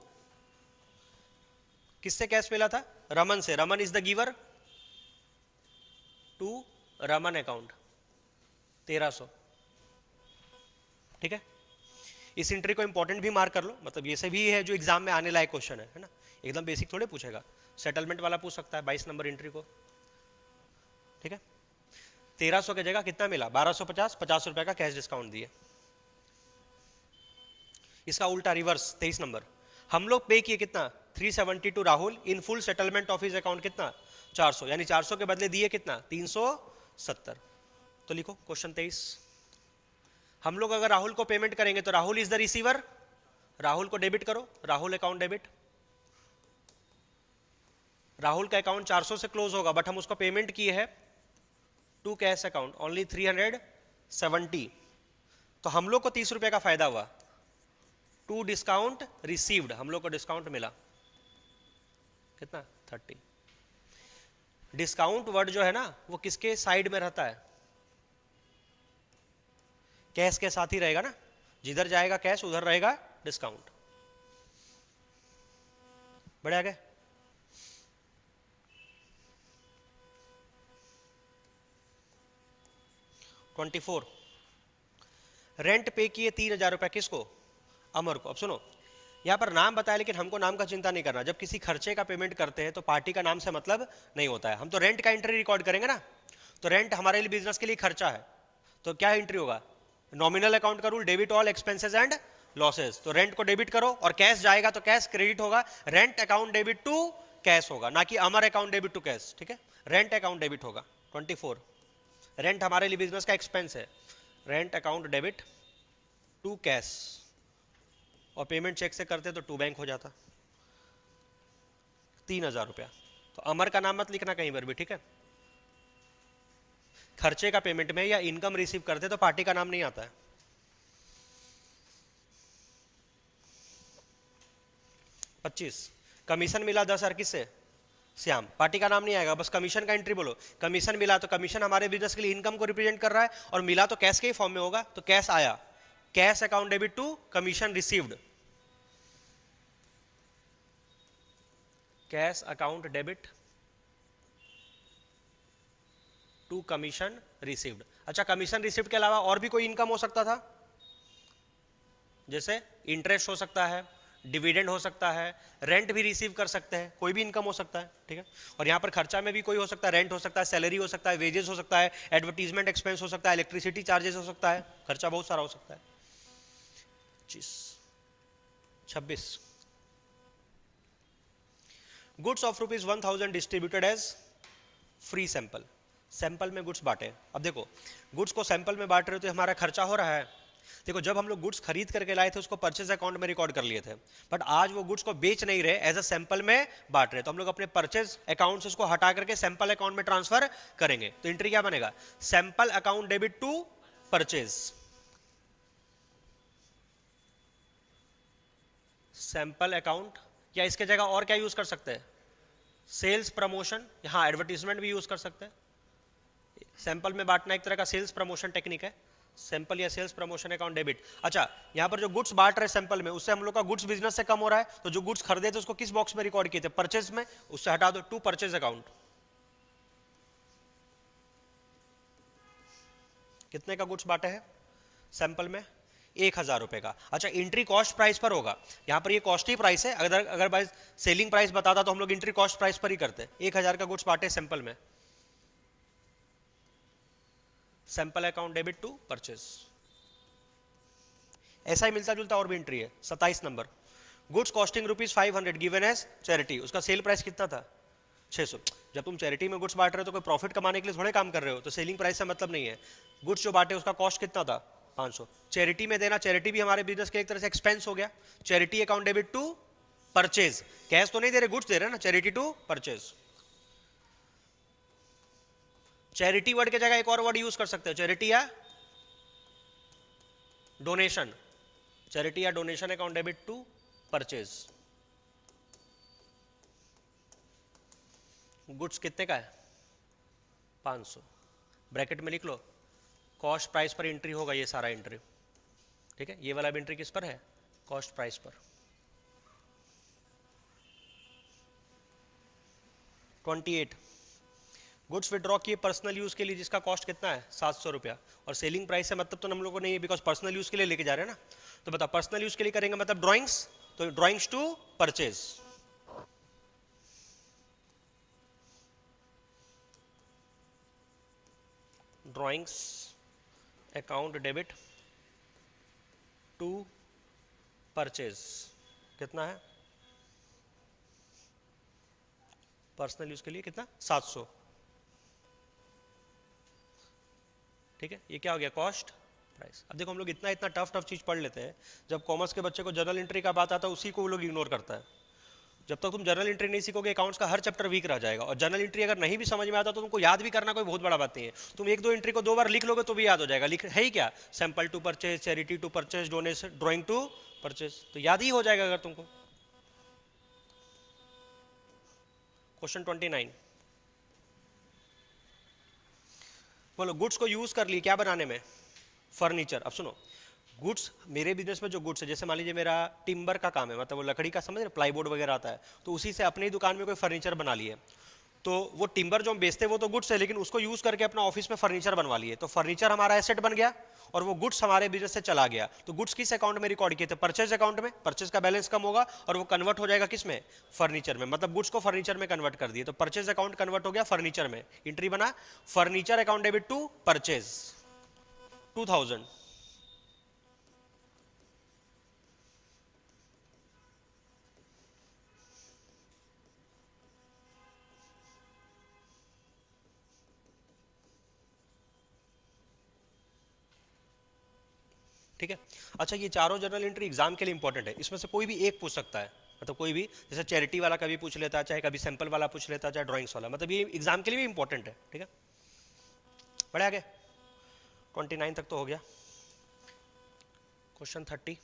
किससे कैश मिला था, रमन से, Raman is the giver, to Raman account 1300, ठीक है। इस एंट्री को इंपॉर्टेंट भी मार्क कर लो, मतलब ये से भी है जो एग्जाम में आने लायक क्वेश्चन है ना, एकदम बेसिक थोड़े पूछेगा, सेटलमेंट वाला पूछ सकता है 22 नंबर एंट्री को, ठीक है। 1300 की जगह कितना मिला 1250, 50 रुपए का कैश डिस्काउंट दिए। इसका उल्टा रिवर्स 23 नंबर, हम लोग पे किए कितना 370 to Rahul in full settlement of his account, कितना 400, यानी 400 के बदले दिए कितना 370, तो लिखो क्वेश्चन 23, हम लोग अगर राहुल को पेमेंट करेंगे तो Rahul is the receiver, Rahul को डेबिट करो, राहुल अकाउंट डेबिट, राहुल का अकाउंट 400 से क्लोज होगा, बट हम उसको पेमेंट किए हैं टू कैश अकाउंट ओनली 370, तो हम लोग को 30 रुपए का फायदा हुआ, टू डिस्काउंट रिसीव्ड, हम लोग को डिस्काउंट मिला कितना 30। डिस्काउंट वर्ड जो है ना वो किसके साइड में रहता है, कैश के साथ ही रहेगा ना, जिधर जाएगा कैश उधर रहेगा डिस्काउंट। बढ़े आगे, ट्वेंटी 24, रेंट पे किए 3,000 रुपए, किसको, अमर को। अब सुनो, यहाँ पर नाम बताया, लेकिन हमको नाम का चिंता नहीं करना, जब किसी खर्चे का पेमेंट करते हैं तो पार्टी का नाम से मतलब नहीं होता है, हम तो रेंट का एंट्री रिकॉर्ड करेंगे ना, तो रेंट हमारे लिए बिजनेस के लिए खर्चा है, तो क्या एंट्री होगा, नॉमिनल अकाउंट का rule, debit all expenses and losses, तो रेंट को डेबिट करो, और कैश जाएगा तो कैश क्रेडिट होगा, rent account debit to cash होगा, ना कि Amar account debit to cash, ठीक है, रेंट अकाउंट डेबिट होगा। 24, रेंट हमारे लिए बिजनेस का एक्सपेंस है, rent account debit to cash, और पेमेंट चेक से करते तो टू बैंक हो जाता, 3,000 रुपया, तो अमर का नाम मत लिखना कहीं पर भी, ठीक है। खर्चे का पेमेंट में या इनकम रिसीव करते तो पार्टी का नाम नहीं आता है। 25, कमीशन मिला 10,000 किससे, श्याम, पार्टी का नाम नहीं आएगा, बस कमीशन का एंट्री बोलो, कमीशन मिला, तो कमीशन हमारे बिजनेस के लिए इनकम को रिप्रेजेंट कर रहा है, और मिला तो कैश के ही फॉर्म में होगा, तो कैश आया, cash account debit to commission received, cash account debit to commission received. अच्छा, कमीशन रिसीव्ड के अलावा और भी कोई इनकम हो सकता था, जैसे इंटरेस्ट हो सकता है, डिविडेंड हो सकता है, रेंट भी रिसीव कर सकते हैं, कोई भी इनकम हो सकता है, ठीक है। और यहाँ पर खर्चा में भी कोई हो सकता है, रेंट हो सकता है, सैलरी हो सकता है, वेजेस हो सकता है, एडवर्टीजमेंट एक्सपेंस हो सकता है, इलेक्ट्रिसिटी चार्जेस हो सकता है, खर्चा बहुत सारा हो सकता है। 26, goods of ₹1,000 distributed as free sample, sample में गुड्स बांटे। अब देखो, गुड्स को सैंपल में बांट रहे हो तो हमारा खर्चा हो रहा है। देखो, जब हम लोग गुड्स खरीद करके लाए थे उसको परचेज अकाउंट में रिकॉर्ड कर लिए थे, बट आज वो गुड्स को बेच नहीं रहे, एज अ सैंपल में बांट रहे, तो हम लोग अपने परचेज अकाउंट से उसको हटा करके सैंपल अकाउंट में ट्रांसफर करेंगे, तो एंट्री क्या बनेगा, sample account debit to purchase, sample account, या इसके जगह और क्या यूज कर सकते हैं, सेल्स प्रमोशन, हाँ एडवर्टीजमेंट भी यूज कर सकते हैं, सैंपल में बांटना एक तरह का सेल्स प्रमोशन टेक्निक है, सैंपल या सेल्स प्रमोशन अकाउंट डेबिट। अच्छा यहाँ पर जो गुड्स बांट रहे सैंपल में, उससे हम लोग का गुड्स बिजनेस से कम हो रहा है, तो जो गुड्स खरीदे थे उसको किस बॉक्स में रिकॉर्ड किए थे, परचेज में, उससे हटा दो टू परचेज अकाउंट। कितने का गुड्स बांटे हैं सैंपल में, 1000 रुपए का। अच्छा एंट्री कॉस्ट प्राइस पर होगा, यहाँ पर ये कॉस्टली प्राइस है, अगर अगर भाई सेलिंग प्राइस बताता तो हम लोग एंट्री कॉस्ट प्राइस पर ही करते। 1000 का गुड्स बांटे सैंपल में, sample account debit to purchase. ऐसा ही मिलता जुलता और भी एंट्री है। 27 नंबर, goods costing ₹500 given as charity, उसका सेल प्राइस कितना था, 600। जब तुम चैरिटी में गुड्स बांट रहे हो तो कोई प्रॉफिट कमाने के लिए थोड़े काम कर रहे हो, तो सेलिंग प्राइस से मतलब नहीं है। गुड्स जो बांटे उसका कॉस्ट कितना था, 500। चैरिटी में देना, चैरिटी भी हमारे बिजनेस के एक तरह से एक्सपेंस हो गया। Charity account debit to purchase, cash तो नहीं दे रहे, गुड्स दे रहे ना, charity to purchase. Charity word की जगह एक और वर्ड यूज कर सकते हो, चैरिटी या डोनेशन, चैरिटी या donation account debit to purchase. Goods कितने का है, 500, ब्रैकेट में लिख लो, कॉस्ट प्राइस पर एंट्री होगा ये सारा एंट्री, ठीक है। ये वाला भी एंट्री किस पर है, कॉस्ट प्राइस पर। 28, गुड्स विड्रॉ किए पर्सनल यूज के लिए जिसका कॉस्ट कितना है, 700 रुपया, और सेलिंग प्राइस से मतलब तो हम लोगों ने ये बिकॉज पर्सनल यूज के लिए लेके जा रहे हैं ना, तो बता पर्सनल यूज के लिए करेंगे मतलब ड्राइंग्स, तो drawings to purchase. Drawings account debit to purchase कितना है, पर्सनल यूज के लिए कितना, 700, ठीक है। ये क्या हो गया, कॉस्ट प्राइस। अब देखो हम लोग इतना इतना टफ टफ चीज पढ़ लेते हैं, जब कॉमर्स के बच्चे को जर्नल एंट्री का बात आता है उसी को वो लोग इग्नोर करता है। जब तक तुम जर्नल एंट्री नहीं सीखोगे अकाउंट्स का हर चैप्टर वीक रह जाएगा, और जर्नल एंट्री अगर नहीं भी समझ में आता तो तुमको याद भी करना कोई बहुत बड़ा बात नहीं है, तुम एक दो एंट्री को 2 बार लिख लोगे तो भी याद हो जाएगा। लिख है ही क्या, sample to purchase, charity to purchase, donation, drawing to purchase, तो याद ही हो जाएगा अगर तुमको। क्वेश्चन 29, बोलो गुड्स को यूज कर ली क्या बनाने में, फर्नीचर। अब सुनो, गुड्स मेरे बिजनेस में जो गुड्स है, जैसे मान लीजिए मेरा टिम्बर का काम है, मतलब वो लकड़ी का समझ रहे, प्लाईबोर्ड वगैरह आता है, तो उसी से अपनी दुकान में कोई फर्नीचर बना लिए, तो वो टिम्बर जो हम बेचते हैं वो तो गुड्स है, लेकिन उसको यूज करके अपना ऑफिस में फर्नीचर बनवा लिए, तो फर्नीचर हमारा एसेट बन गया और वो गुड्स हमारे बिजनेस से चला गया। तो गुड्स किस अकाउंट में रिकॉर्ड किए थे, परचेज अकाउंट में, परचेज का बैलेंस कम होगा और वो कन्वर्ट हो जाएगा किस में, फर्नीचर में, मतलब गुड्स को फर्नीचर में कन्वर्ट कर दिए, तो परचेज अकाउंट कन्वर्ट हो गया फर्नीचर में। एंट्री बना furniture account debit to purchase 2000। ठीक है। अच्छा ये चारों जर्नल एंट्री एग्जाम के लिए इंपॉर्टेंट है, इसमें से कोई भी एक पूछ सकता है, मतलब कोई भी, जैसे चैरिटी वाला कभी पूछ लेता है, चाहे कभी सैंपल वाला पूछ लेता है, चाहे ड्राइंग्स वाला, मतलब ये एग्जाम के लिए भी इंपॉर्टेंट है, ठीक है। बढ़े आगे, 29 तक तो हो गया। क्वेश्चन 30,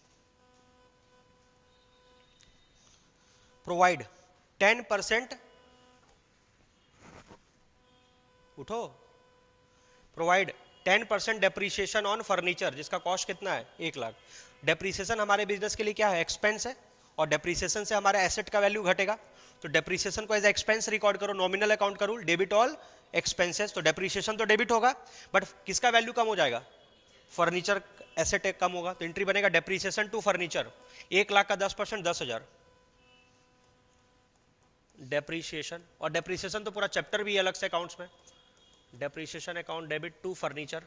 प्रोवाइड 10%, उठो, प्रोवाइड 10% डेप्रीशिएशन ऑन फर्नीचर जिसका कॉस्ट कितना है, 1 लाख। डेप्रीशिएशन हमारे बिजनेस के लिए क्या है, एक्सपेंस है, और डेप्रीशिएशन से हमारे एसेट का वैल्यू घटेगा, तो डेप्रीशिएशन को एज एक्सपेंस रिकॉर्ड करो, नॉमिनल अकाउंट का रूल, डेबिट ऑल एक्सपेंसेस, तो डेप्रीशिएशन तो डेबिट होगा, बट किसका वैल्यू कम हो जाएगा, फर्नीचर एसेट कम होगा, तो एंट्री बनेगा डेप्रीशिएशन टू फर्नीचर, 1 लाख का 10% 10,000 डेप्रीशिएशन, और डेप्रीशिएशन तो पूरा चैप्टर भी अलग से अकाउंट्स में, depreciation account debit to furniture,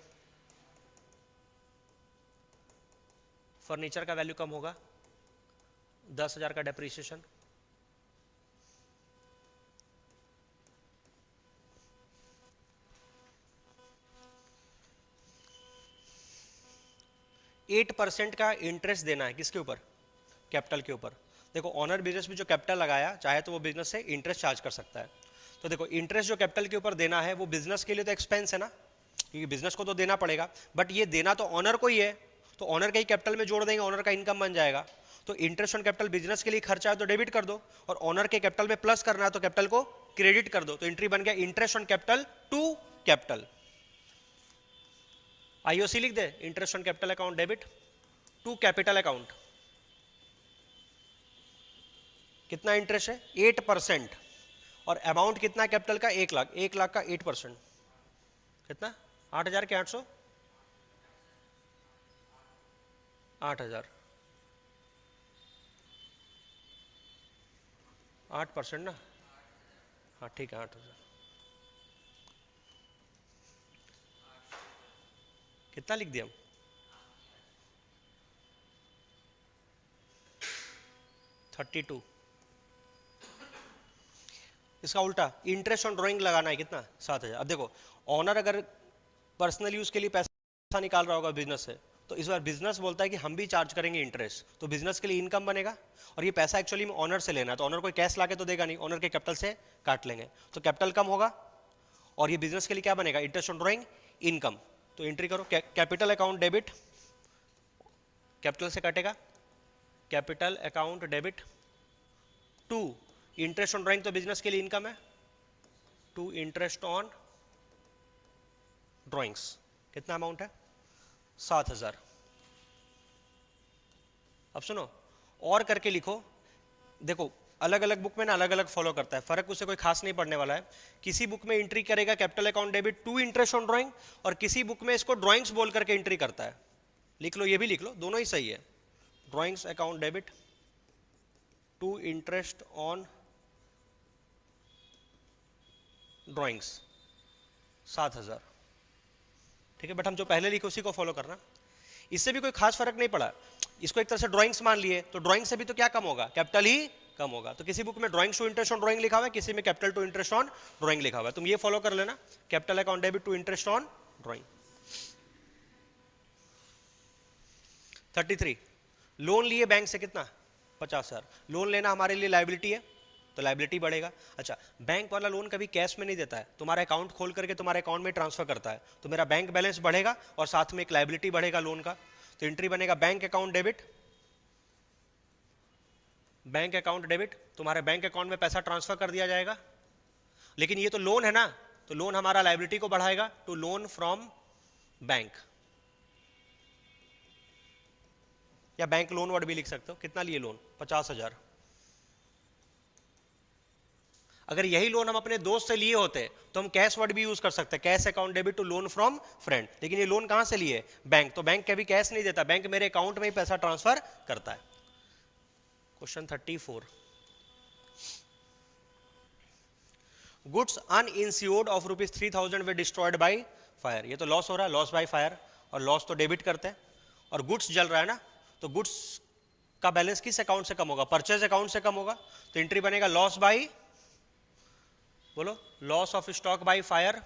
furniture का वैल्यू कम होगा, 10,000 का डेप्रीशिएशन, एट % का इंटरेस्ट देना है किसके ऊपर, कैपिटल के ऊपर। देखो ऑनर बिजनेस में जो कैपिटल लगाया चाहे तो वो बिजनेस से इंटरेस्ट चार्ज कर सकता है, तो देखो इंटरेस्ट जो कैपिटल के ऊपर देना है वो बिजनेस के लिए तो एक्सपेंस है ना, क्योंकि बिजनेस को तो देना पड़ेगा, बट ये देना तो ऑनर को ही है, तो ऑनर के ही कैपिटल में जोड़ देंगे, ऑनर का इनकम बन जाएगा। तो इंटरेस्ट ऑन कैपिटल बिजनेस के लिए खर्चा है तो डेबिट कर दो, और ऑनर के कैपिटल में प्लस करना है तो कैपिटल को क्रेडिट कर दो, तो एंट्री बन गया interest on capital to capital. IOC लिख दे, interest on capital account debit to capital account. कितना इंटरेस्ट है? 8%। और अमाउंट कितना है कैपिटल का? 1 लाख। 1 लाख का 8% कितना? 8,000 के 800? 8,000। 8% ना? हाँ ठीक है, 8,000। कितना लिख दिया हम? 32। इसका उल्टा इंटरेस्ट ऑन ड्राइंग लगाना है, कितना? 7,000। अब देखो, ऑनर अगर पर्सनल यूज के लिए पैसा निकाल रहा होगा बिजनेस से, तो इस बार बिजनेस बोलता है कि हम भी चार्ज करेंगे इंटरेस्ट, तो बिजनेस के लिए इनकम बनेगा। और ये पैसा एक्चुअली में ऑनर से लेना है, तो ऑनर कोई कैश लाके तो देगा नहीं, ऑनर के कैपिटल से काट लेंगे, तो कैपिटल कम होगा। और ये बिजनेस के लिए क्या बनेगा? Interest on drawing income. तो एंट्री करो, कैपिटल अकाउंट डेबिट, कैपिटल से कटेगा, capital account debit to interest on drawing, तो बिजनेस के लिए इनकम है, टू इंटरेस्ट ऑन ड्राइंग्स। कितना अमाउंट है? 7,000। अब सुनो, और करके लिखो। देखो अलग अलग बुक में ना अलग अलग फॉलो करता है, फर्क उससे कोई खास नहीं पड़ने वाला है। किसी बुक में एंट्री करेगा capital account debit to interest on drawing, और किसी बुक में इसको ड्राइंग्स बोल करके एंट्री करता है। लिख लो, ये भी लिख लो, दोनों ही सही है। Drawings account debit to interest on drawings 7,000। ठीक है, बट हम जो पहले लिखे उसी को फॉलो करना। इससे भी कोई खास फर्क नहीं पड़ा, इसको एक तरह से ड्राइंग्स मान लिए, तो ड्राइंग से भी तो क्या कम होगा? कैपिटल ही कम होगा। तो किसी बुक में drawings to interest on drawing लिखा हुआ है, किसी में capital to interest on drawing लिखा हुआ है। तुम ये फॉलो कर लेना, capital account debit to interest on drawing. 33, loan लिए बैंक से, कितना? 50,000। लोन लेना हमारे लिए लायबिलिटी है, तो लायबिलिटी बढ़ेगा। अच्छा, बैंक वाला लोन कभी कैश में नहीं देता है, तुम्हारा अकाउंट खोल करके तुम्हारे अकाउंट में ट्रांसफर करता है, तो मेरा बैंक बैलेंस बढ़ेगा और साथ में एक लायबिलिटी बढ़ेगा लोन का। तो एंट्री बनेगा bank account debit, bank account debit, तुम्हारे बैंक अकाउंट में पैसा ट्रांसफर कर दिया जाएगा। लेकिन ये तो लोन है ना, तो लोन हमारा लायबिलिटी को बढ़ाएगा, टू लोन फ्रॉम बैंक, या बैंक लोन वर्ड भी लिख सकते हो। कितना लिए लोन? 50,000। अगर यही लोन हम अपने दोस्त से लिए होते तो हम कैश वर्ड भी यूज कर सकते हैं, cash account debit to loan from friend. लेकिन ये लोन कहां से लिए? बैंक, तो बैंक कभी कैश नहीं देता, बैंक मेरे अकाउंट में ही पैसा ट्रांसफर करता है। Question 34, goods uninsured of ₹3,000 way destroyed by fire. ये तो लॉस हो रहा है, लॉस बाय फायर, और लॉस तो डेबिट करते हैं, और गुड्स जल रहा है ना, तो गुड्स का बैलेंस किस अकाउंट से कम होगा? परचेज अकाउंट से कम होगा। तो एंट्री बनेगा लॉस बाय, बोलो, loss of stock by fire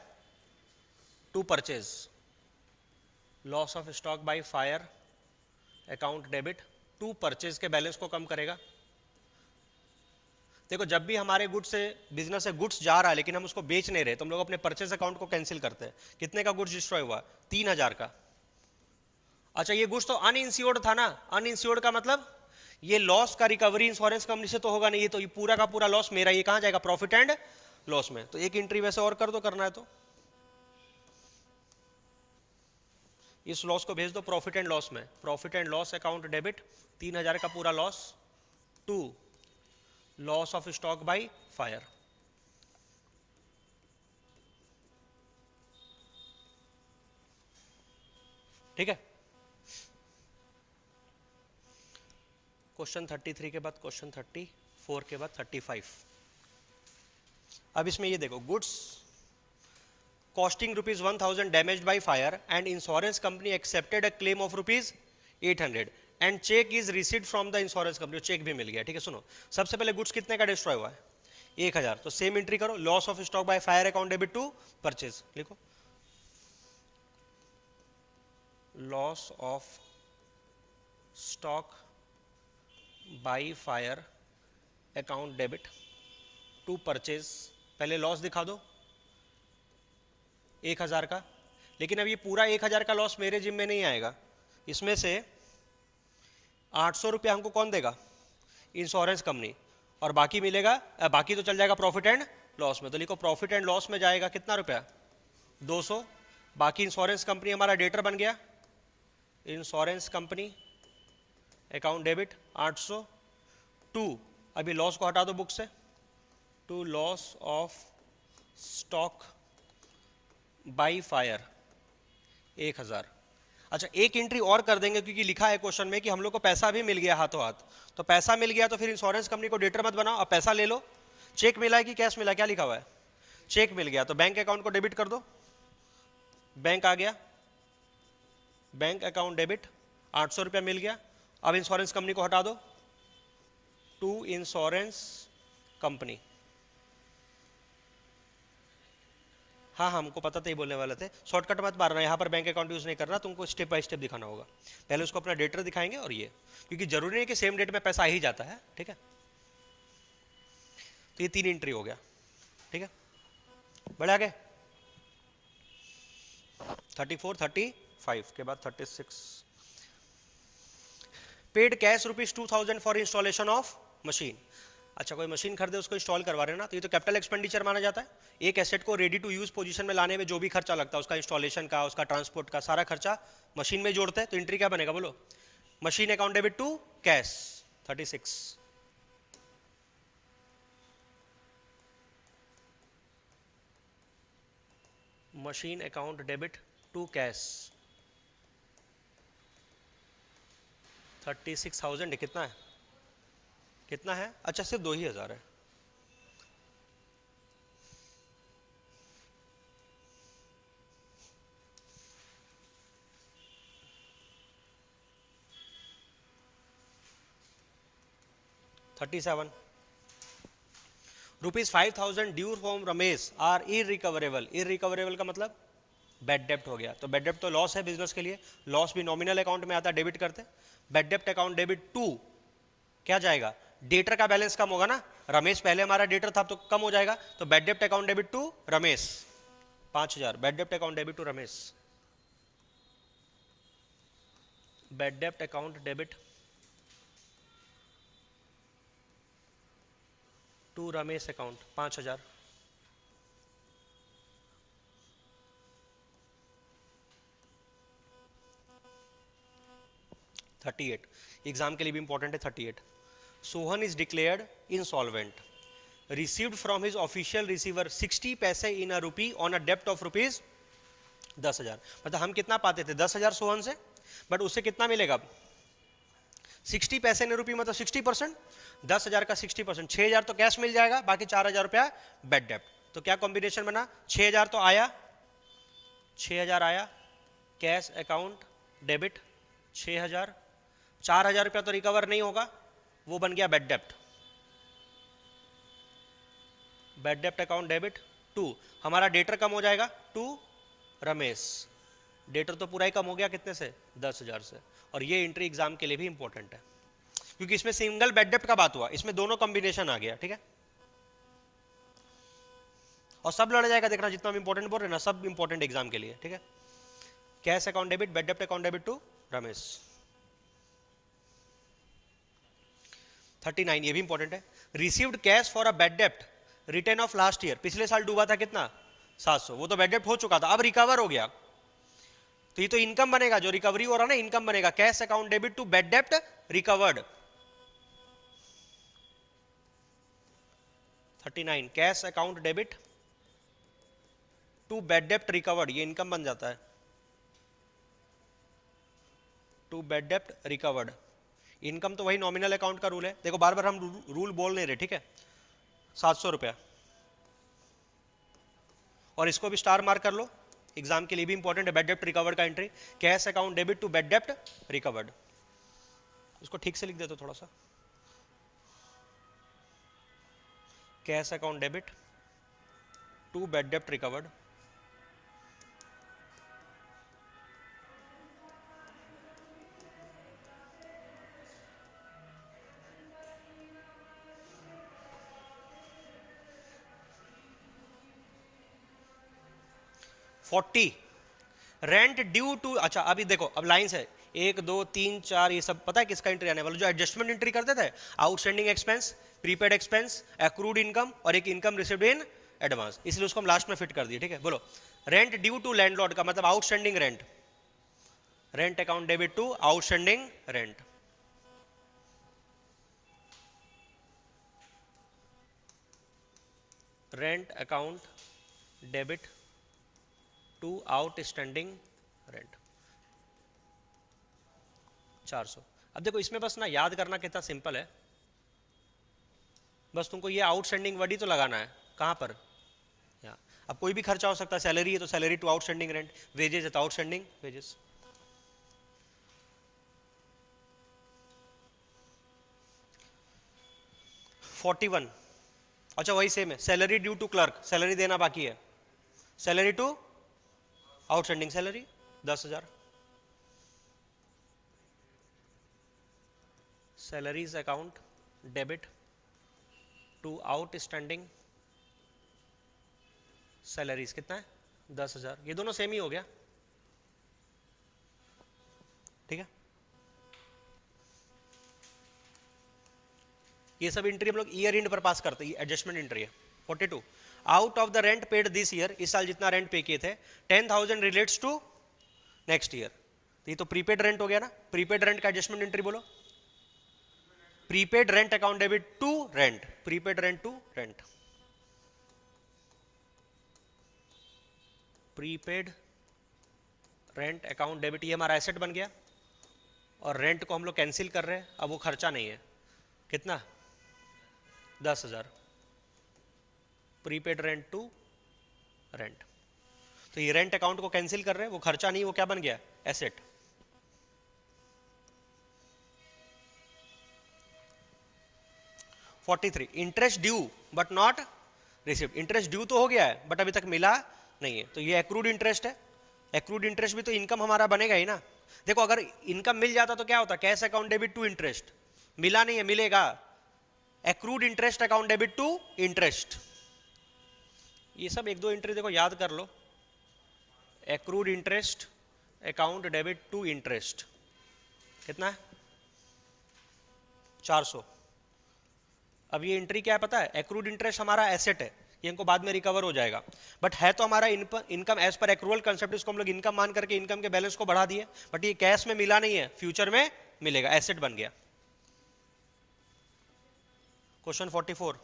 to purchase, loss of stock by fire account debit to purchase के बैलेंस को कम करेगा। देखो, जब भी हमारे गुड्स से बिजनेस से गुड्स जा रहा है लेकिन हम उसको बेच नहीं रहे, तो हम लोग अपने परचेज अकाउंट को कैंसिल करते हैं। कितने का गुड्स डिस्ट्रॉय हुआ? 3,000 का। अच्छा, ये गुड्स तो अनइंश्योर्ड था ना, अनइंश्योर्ड का मतलब ये लॉस का रिकवरी इंश्योरेंस कंपनी से तो होगा नहीं, ये तो ये पूरा का पूरा लॉस मेरा, ये कहां जाएगा? प्रॉफिट एंड लॉस में। तो एक एंट्री वैसे और कर दो, करना है तो इस लॉस को भेज दो प्रॉफिट एंड लॉस में, profit and loss account debit 3,000 का पूरा loss to loss of stock by fire. ठीक है, क्वेश्चन 33 के बाद क्वेश्चन 34 के बाद 35। अब इसमें ये देखो, goods costing ₹1,000 damaged by fire and insurance company accepted a claim of ₹800 and cheque is received from the insurance company. Cheque भी मिल गया। ठीक है, सुनो, सबसे पहले गुड्स कितने का डिस्ट्रॉय हुआ है? 1,000। तो सेम एंट्री करो, loss of stock by fire account debit to purchase. लिखो, loss of stock by fire account debit to purchase. पहले लॉस दिखा दो 1,000 का, लेकिन अब ये पूरा 1,000 का लॉस मेरे जिम्मे नहीं आएगा, इसमें से 800 रुपया हमको कौन देगा? इंश्योरेंस कंपनी, और बाकी मिलेगा, बाकी तो चल जाएगा प्रॉफिट एंड लॉस में, तो लिखो प्रॉफिट एंड लॉस में जाएगा कितना रुपया, 200। बाकी इंश्योरेंस कंपनी हमारा डेटर बन गया, insurance company account debit 800 to, अभी लॉस को हटा दो बुक से, to loss of stock by fire 1000। अच्छा एक एंट्री और कर देंगे क्योंकि लिखा है क्वेश्चन में कि हम लोग को पैसा भी मिल गया हाथों हाथ, तो पैसा मिल गया तो फिर इंश्योरेंस कंपनी को डेटर मत बनाओ, अब पैसा ले लो। चेक मिला है कि कैश मिला, क्या लिखा हुआ है, चेक मिल गया, तो बैंक अकाउंट को डेबिट कर दो, बैंक आ गया, बैंक अकाउंट डेबिट 800 रुपया मिल गया। अब इंश्योरेंस कंपनी को हटा दो, टू इंश्योरेंस कंपनी, हाँ हमको पता था ही बोलने वाले थे, शॉर्टकट मत मारना, यहाँ पर बैंक अकाउंट यूज़ नहीं करना, तुमको स्टेप बाय स्टेप दिखाना होगा। पहले उसको अपना डेटर दिखाएंगे और ये, क्योंकि जरूरी नहीं है कि सेम डेट में पैसा आ ही जाता है, ठीक है। तो ये 3 एंट्री हो गया, ठीक है। बढ़े आगे, 34 35 के बाद 36, paid cash ₹2000 for installation of machine. अच्छा कोई मशीन खरीदे उसको इंस्टॉल करवा रहे हैं ना, तो ये तो कैपिटल एक्सपेंडिचर माना जाता है। एक एसेट को रेडी टू यूज पोजीशन में लाने में जो भी खर्चा लगता है, उसका इंस्टॉलेशन का, उसका ट्रांसपोर्ट का, सारा खर्चा मशीन में जोड़ते हैं, तो एंट्री क्या बनेगा बोलो, machine account debit to cash 36। Machine account debit to cash 36,000 कितना है, कितना है, अच्छा सिर्फ 2,000 है। ₹5,000 due from Ramesh are irrecoverable. Irrecoverable का मतलब बैड डेप्ट हो गया, तो बैड डेप्ट तो लॉस है बिजनेस के लिए, लॉस भी नॉमिनल अकाउंट में आता है, डेबिट करते। बैड डेप्ट अकाउंट डेबिट टू क्या जाएगा, डेटर का बैलेंस कम होगा ना, रमेश पहले हमारा डेटर था तो कम हो जाएगा, तो बैड डेप्ट account debit to Ramesh 5,000, bad डेप्ट account debit to Ramesh, bad डेप्ट account debit to Ramesh account 5,000। Exam के लिए भी इंपॉर्टेंट है 38। Sohan is declared insolvent, received from his official receiver 60 पैसे इन अ रूपी on a dept of rupees 10,000। मतलब हम कितना पाते थे 10,000 सोहन से, बट उससे कितना मिलेगा 60 पैसे इन रूपी, मतलब 60%, 10,000 का 60%, 6,000 तो कैश मिल जाएगा, बाकी 4,000 रुपया बैड डेप्ट। तो क्या कॉम्बिनेशन बना, 6,000 तो आया, 6,000 आया, कैश अकाउंट डेबिट 6,000, 4,000 रुपया तो रिकवर नहीं होगा, वो बन गया बैड डेप्ट, बैड डेप्ट अकाउंट डेबिट टू, हमारा डेटर कम हो जाएगा टू रमेश, डेटर तो पूरा ही कम हो गया कितने से 10,000 से। और ये एंट्री एग्जाम के लिए भी इंपॉर्टेंट है क्योंकि इसमें सिंगल बैड डेप्ट का बात हुआ, इसमें दोनों कॉम्बिनेशन आ गया, ठीक है। और सब लड़ जाएगा, देखना जितना हम इंपॉर्टेंट बोल रहे हैं ना, सब इंपॉर्टेंट एग्जाम के लिए, ठीक है। कैश अकाउंट डेबिट, बैड डेप्ट अकाउंट डेबिट टू रमेश। 39 ये भी इंपॉर्टेंट है, received cash for a bad डेप्ट रिटर्न ऑफ लास्ट ईयर, पिछले साल डूबा था कितना 700, वो तो बैड डेप्ट हो चुका था, अब रिकवर हो गया, तो ये तो इनकम बनेगा, जो रिकवरी हो रहा ना इनकम बनेगा, cash account debit to bad डेप्ट recovered. 39 cash account debit to bad डेप्ट रिकवर्ड, ये इनकम बन जाता है, टू बैड डेप्ट रिकवर्ड। इनकम तो वही नॉमिनल अकाउंट का रूल है, देखो बार बार हम रूल बोल नहीं रहे, ठीक है। 700 रुपया, और इसको भी स्टार मार्क कर लो, एग्जाम के लिए भी इंपॉर्टेंट है, बैड डेप्ट रिकवर्ड का entry, cash account debit to bad डेप्ट रिकवर्ड। इसको ठीक से लिख दे तो थोड़ा सा, cash account debit to bad डेप्ट रिकवर्ड, रेंट ड्यू टू, अच्छा अभी देखो अब लाइन्स है 1 2 3 4, ये सब पता है किसका एंट्री आने वाला, जो एडजस्टमेंट एंट्री करते थे, outstanding expense, prepaid expense, accrued income और एक इनकम रिसीव्ड इन एडवांस, इसलिए उसको हम लास्ट में फिट कर दिए, ठीक है। बोलो, रेंट ड्यू टू लैंडलॉर्ड का मतलब outstanding rent, rent account debit to outstanding rent. Rent account debit to outstanding rent 400। अब देखो इसमें बस ना याद करना कितना सिंपल है, बस तुमको ये आउटस्टैंडिंग वर्ड ही तो लगाना है, कहाँ पर, यहाँ। अब कोई भी खर्चा हो सकता है, सैलरी है तो salary to outstanding rent, wages है तो आउटस्टैंडिंग वेजेस। फोर्टी वन, अच्छा वही सेम है, salary due to clerk, salary देना बाकी है, salary to outstanding salary 10,000। Salaries account debit to outstanding salaries कितना है 10,000, ये दोनों सेम ही हो गया, ठीक है। ये सब एंट्री हम लोग ईयर एंड पर पास करते हैं, एडजस्टमेंट एंट्री है। 42, out of the rent paid this year, इस साल जितना रेंट पे किए थे 10,000 रिलेट्स टू नेक्स्ट ईयर, तो ये तो प्रीपेड रेंट हो गया ना, प्रीपेड रेंट का एडजस्टमेंट एंट्री बोलो, prepaid rent account debit to rent, prepaid rent to rent, prepaid rent account debit, ये हमारा एसेट बन गया, और रेंट को हम लोग कैंसिल कर रहे हैं, अब वो खर्चा नहीं है, कितना 10,000, प्रीपेड रेंट टू रेंट, तो ये रेंट अकाउंट को कैंसिल कर रहे हैं, वो खर्चा नहीं, वो क्या बन गया asset. Forty three, interest due but not received, interest due तो हो गया है बट अभी तक मिला नहीं है, तो ये एक्रूड इंटरेस्ट है, एक्रूड इंटरेस्ट भी तो इनकम हमारा बनेगा ही ना। देखो अगर इनकम मिल जाता तो क्या होता, cash account debit to interest, मिला नहीं है मिलेगा, accrued interest account debit to interest. ये सब एक दो एंट्री देखो याद कर लो, accrued interest account debit to interest कितना है 400। अब ये एंट्री क्या है पता है, एक्रूड इंटरेस्ट हमारा एसेट है, ये इनको बाद में रिकवर हो जाएगा, बट है तो हमारा income as per accrual concept, इसको हम लोग इनकम मान करके इनकम के बैलेंस को बढ़ा दिए, बट ये कैश में मिला नहीं है, फ्यूचर में मिलेगा, एसेट बन गया। Question 44,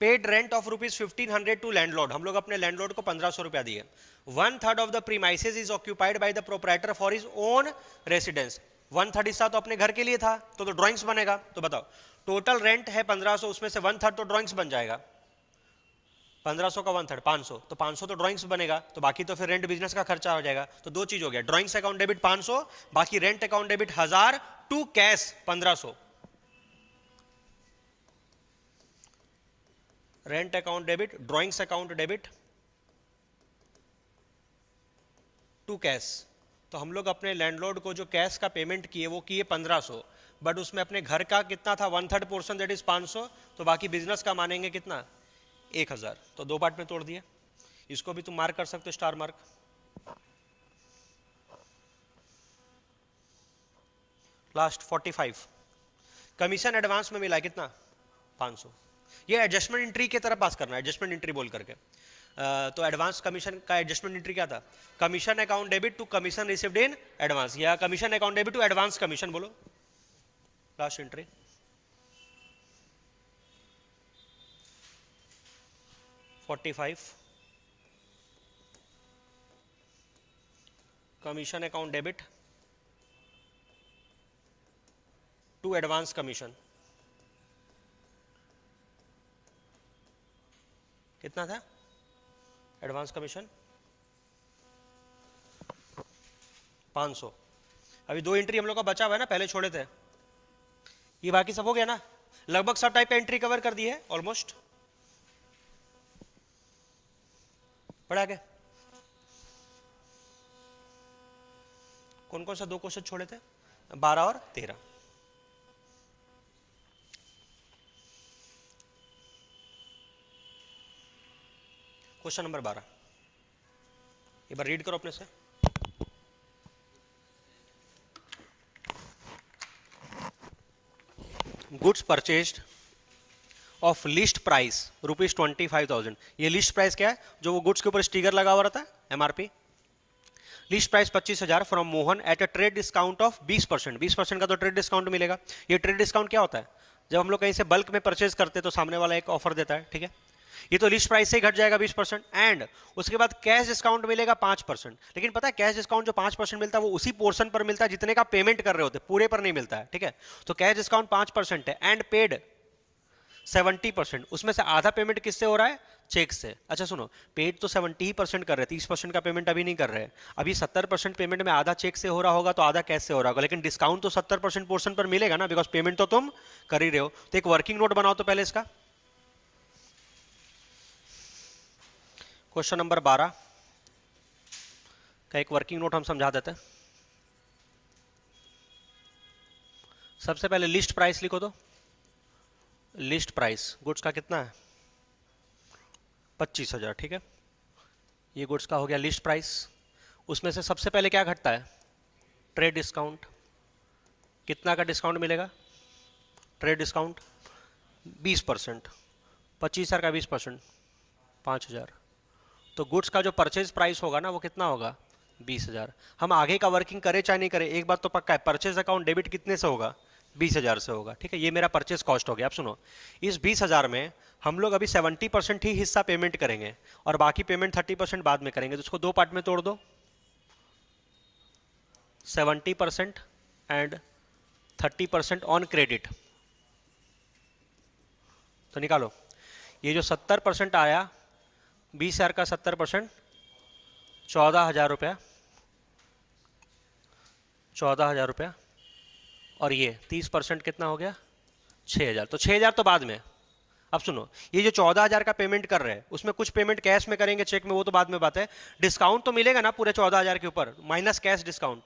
paid rent of ₹1500 to landlord, हम लोग अपने लैंडलॉर्ड को 1500 रुपया दिए, 1/3 of the premises is occupied by the proprietor for his own residence, 1/3 हिस्सा तो अपने घर के लिए था, तो ड्राइंग्स बनेगा, तो बताओ टोटल रेंट है 1500, उसमें से 1/3 तो ड्राइंग्स बन जाएगा, 1500 का 1/3 500, तो 500 तो ड्राइंग्स बनेगा, तो बाकी तो फिर रेंट बिजनेस का खर्चा हो जाएगा, तो दो चीज हो गया, ड्राइंग्स अकाउंट डेबिट 500, बाकी rent account debit 1000 to cash 1500, rent account debit, drawings account debit to cash. तो हम लोग अपने लैंडलॉर्ड को जो कैश का पेमेंट किए वो किए 1500, बट उसमें अपने घर का कितना था 1/3 पोर्शन दैट इज 500, तो बाकी बिजनेस का मानेंगे कितना 1000, तो दो पार्ट में तोड़ दिए, इसको भी तुम मार्क कर सकते हो star mark. Last 45, commission advance में मिला कितना 500, ये एडजस्टमेंट एंट्री की तरफ पास करना है, एडजस्टमेंट एंट्री बोल करके। तो एडवांस कमीशन का एडजस्टमेंट एंट्री क्या था, commission account debit to commission received in advance, या commission account debit to advance commission बोलो, last entry. Commission account debit to advance commission कितना था एडवांस कमीशन 500। अभी दो एंट्री हम लोग का बचा हुआ है ना, पहले छोड़े थे, ये बाकी सब हो गया ना, लगभग सब टाइप का एंट्री कवर कर दी है ऑलमोस्ट। पढ़ा के कौन कौन सा दो क्वेश्चन छोड़े थे, 12 और 13। क्वेश्चन नंबर 12 एक बार रीड करो अपने से। Goods purchased of list price ₹25,000। ये लिस्ट प्राइस क्या है? जो वो गुड्स के ऊपर स्टिकर लगा हुआ रहता है, MRP. List price 25,000 from Mohan at a trade discount of 20%। 20% का तो ट्रेड डिस्काउंट मिलेगा। ये ट्रेड डिस्काउंट क्या होता है? जब हम लोग कहीं से बल्क में परचेज करते हैं तो सामने वाला एक ऑफर देता है, ठीक है। ये तो लिस्ट प्राइस से ही घट जाएगा 20%, एंड उसके बाद कैश डिस्काउंट मिलेगा 5%। लेकिन पता है कैश डिस्काउंट जो 5% मिलता है वो उसी पोर्शन पर मिलता है जितने का पेमेंट कर रहे होते, पूरे पर नहीं मिलता है, ठीक है। तो कैश डिस्काउंट 5% है एंड पेड 70%। उसमें से आधा पेमेंट किससे हो रहा है? चेक से। अच्छा सुनो, पेड तो 70% कर रहे हैं, 30% का पेमेंट अभी नहीं कर रहे हैं। अभी 70% पेमेंट में आधा चेक से हो रहा होगा तो आधा कैश से हो रहा होगा, लेकिन डिस्काउंट तो 70% पोर्शन पर मिलेगा ना, बिकॉज पेमेंट तो तुम कर ही रहे हो। तो एक वर्किंग नोट बनाओ तो पहले इसका। क्वेश्चन नंबर 12 का एक वर्किंग नोट हम समझा देते हैं। सबसे पहले लिस्ट प्राइस लिखो तो। लिस्ट प्राइस गुड्स का कितना है? 25,000, ठीक है। ये गुड्स का हो गया लिस्ट प्राइस। उसमें से सबसे पहले क्या घटता है? Trade discount. कितना का डिस्काउंट मिलेगा? Trade discount 20%। 25,000 का 20% 5,000। तो गुड्स का जो परचेज प्राइस होगा ना वो कितना होगा? 20,000। हम आगे का वर्किंग करें चाहे नहीं करें, एक बात तो पक्का है, परचेज अकाउंट डेबिट कितने से होगा? 20,000 से होगा, ठीक है। ये मेरा परचेज कॉस्ट हो गया। अब सुनो, इस 20,000 में हम लोग अभी 70% ही हिस्सा पेमेंट करेंगे और बाकी पेमेंट 30% बाद में करेंगे। तो उसको दो पार्ट में तोड़ दो, 70% एंड 30% ऑन क्रेडिट। तो निकालो, ये जो 70% आया, 20,000 का 70% 14,000 रुपया, 14,000 रुपया। और ये 30% कितना हो गया? 6,000। तो 6,000 तो बाद में। अब सुनो, ये जो 14,000 का पेमेंट कर रहे हैं उसमें कुछ पेमेंट कैश में करेंगे, चेक में, वो तो बाद में बात है। डिस्काउंट तो मिलेगा ना पूरे 14,000 के ऊपर, minus cash discount.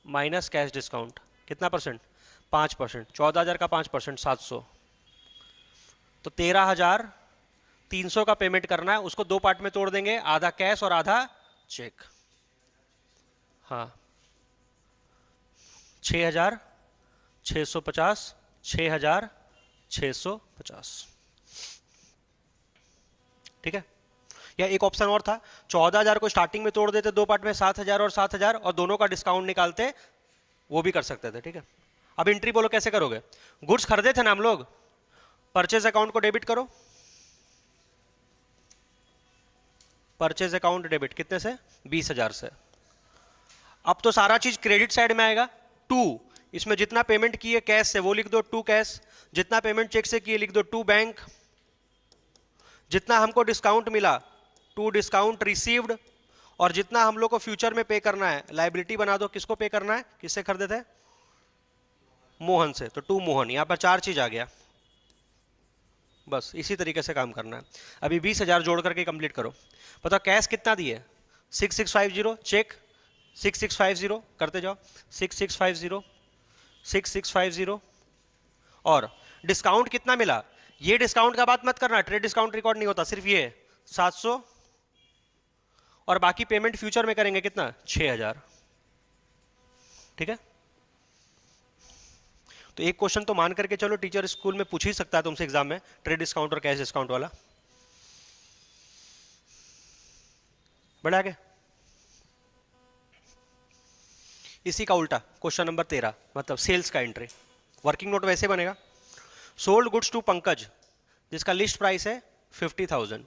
Minus cash discount कितना परसेंट? 5%। 14,000 का 5% 700। तो 13,300 का पेमेंट करना है। उसको दो पार्ट में तोड़ देंगे, आधा कैश और आधा चेक। हाँ, 6,650, 6,650, ठीक है। या एक ऑप्शन और था, 14,000 को स्टार्टिंग में तोड़ देते दो पार्ट में, 7,000 और 7,000, और दोनों का डिस्काउंट निकालते, वो भी कर सकते थे, ठीक है। अब एंट्री बोलो कैसे करोगे? गुड्स खरीदे थे ना हम लोग, परचेज अकाउंट को डेबिट करो। परचेज अकाउंट डेबिट कितने से? 20,000 से। अब तो सारा चीज क्रेडिट साइड में आएगा। 2, इसमें जितना पेमेंट किए कैश से वो लिख दो 2 कैश, जितना पेमेंट चेक से किए लिख दो 2 बैंक, जितना हमको डिस्काउंट मिला 2 डिस्काउंट रिसीव्ड, और जितना हम लोग को फ्यूचर में पे करना है लाइबिलिटी बना दो। किसको पे करना है? किससे खरीदे थे? मोहन से, तो 2 मोहन। यहां पर 4 चीज आ गया। बस इसी तरीके से काम करना है। अभी 20,000 जोड़ करके कंप्लीट करो। बताओ कैश कितना दिए? 6650, चेक 6650, करते जाओ 6650, 6650, और डिस्काउंट कितना मिला? ये डिस्काउंट का बात मत करना, ट्रेड डिस्काउंट रिकॉर्ड नहीं होता, सिर्फ ये 700, और बाकी पेमेंट फ्यूचर में करेंगे कितना? 6,000, ठीक है। तो एक क्वेश्चन तो मान करके चलो, टीचर स्कूल में पूछ ही सकता है तुमसे एग्जाम में, ट्रेड डिस्काउंट और कैश डिस्काउंट वाला। बढ़े आगे। इसी का उल्टा क्वेश्चन नंबर 13, मतलब सेल्स का एंट्री। वर्किंग नोट वैसे बनेगा, सोल्ड गुड्स टू पंकज, जिसका लिस्ट प्राइस है 50,000,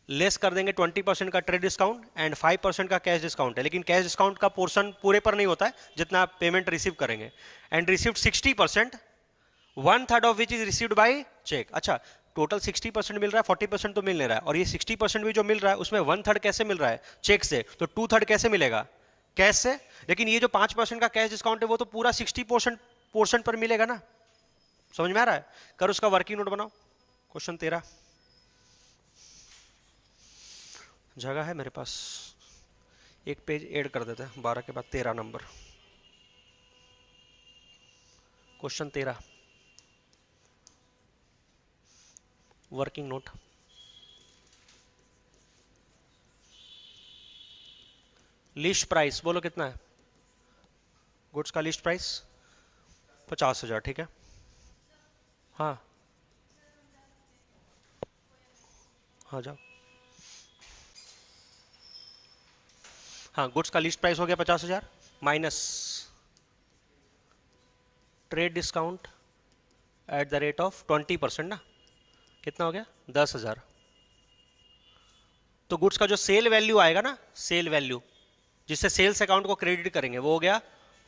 लेस कर देंगे 20% का ट्रेड डिस्काउंट एंड 5% का कैश डिस्काउंट है। लेकिन कैश डिस्काउंट का पोर्शन पूरे पर नहीं होता है जितना पेमेंट रिसीव करेंगे। And received 60%, 1/3 of which is received by cheque. अच्छा, टोटल 60% मिल रहा है, 40% तो मिल नहीं रहा है, और ये 60% भी जो मिल रहा है उसमें 1/3 कैसे मिल रहा है? चेक से। तो 2/3 कैसे मिलेगा? कैश से। लेकिन ये जो 5% का कैश डिस्काउंट है वो तो पूरा 60% पोर्शन पर मिलेगा ना। समझ में आ रहा है? कर उसका वर्किंग नोट बनाओ। क्वेश्चन 13 जगह है मेरे पास, एक पेज ऐड कर देते हैं, 12 के बाद 13 number. Question 13 working note. List price बोलो कितना है? गुड्स का लिस्ट प्राइस 50,000, ठीक है। हाँ, हाँ जाओ। हाँ, गुड्स का लिस्ट प्राइस हो गया 50,000 minus trade discount at the rate of 20% ना, कितना हो गया 10,000। तो गुड्स का जो सेल वैल्यू आएगा ना, सेल वैल्यू जिससे सेल्स अकाउंट को क्रेडिट करेंगे, वो हो गया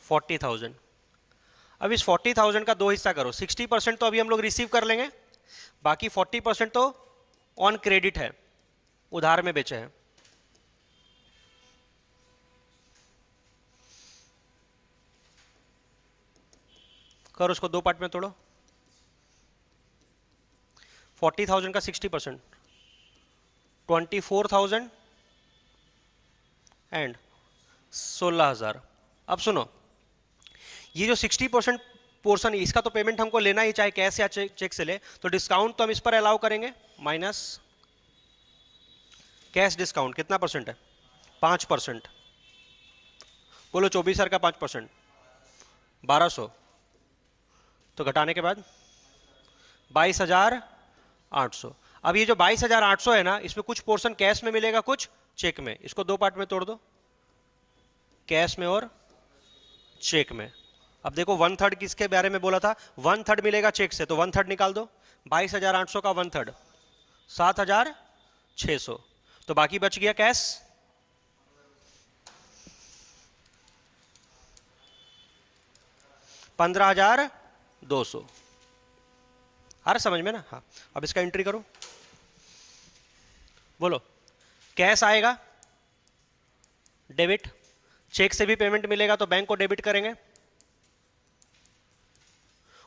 40,000। अब इस 40,000 का दो हिस्सा करो, 60% तो अभी हम लोग रिसीव कर लेंगे, बाकी 40% तो ऑन क्रेडिट है, उधार में बेचे हैं। करो उसको दो पार्ट में तोड़ो। 40,000 का 60% 24,000 एंड 16,000। अब सुनो, ये जो 60% पोर्शन, इसका तो पेमेंट हमको लेना ही, चाहे कैश या चेक से ले, तो डिस्काउंट तो हम इस पर अलाउ करेंगे, माइनस कैश डिस्काउंट कितना परसेंट है 5%। बोलो 24,000 का 5% 1200, तो घटाने के बाद 22,800। अब ये जो 22,800 है ना, इसमें कुछ पोर्शन कैश में मिलेगा, कुछ चेक में। इसको दो पार्ट में तोड़ दो, कैश में और चेक में। अब देखो 1/3 किसके बारे में बोला था, 1/3 मिलेगा चेक से, तो 1/3 निकाल दो। 22,800 का 1/3 7,600, तो बाकी बच गया कैश 15,200। आ रहा समझ में ना? हाँ, अब इसका एंट्री करो। बोलो, कैश आएगा डेबिट, चेक से भी पेमेंट मिलेगा तो बैंक को डेबिट करेंगे,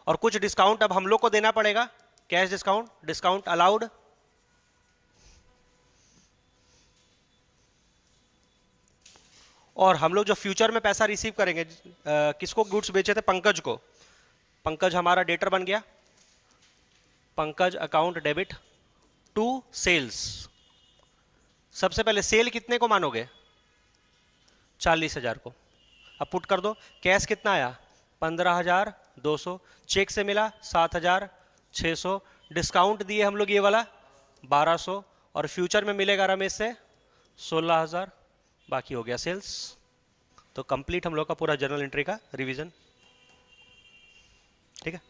और कुछ डिस्काउंट अब हम लोग को देना पड़ेगा, कैश डिस्काउंट, डिस्काउंट अलाउड। और हम लोग जो फ्यूचर में पैसा रिसीव करेंगे, किसको गुड्स बेचे थे, पंकज को, पंकज हमारा डेटर बन गया, Pankaj account debit to sales. सबसे पहले सेल कितने को मानोगे, 40,000 को। अब पुट कर दो, कैश कितना आया 15,200, चेक से मिला 7,600, डिस्काउंट दिए हम लोग ये वाला 1,200, और फ्यूचर में मिलेगा रमेश से 16,000, बाकी हो गया सेल्स। तो कंप्लीट हम लोग का पूरा जर्नल एंट्री का रिवीजन। ठीक है।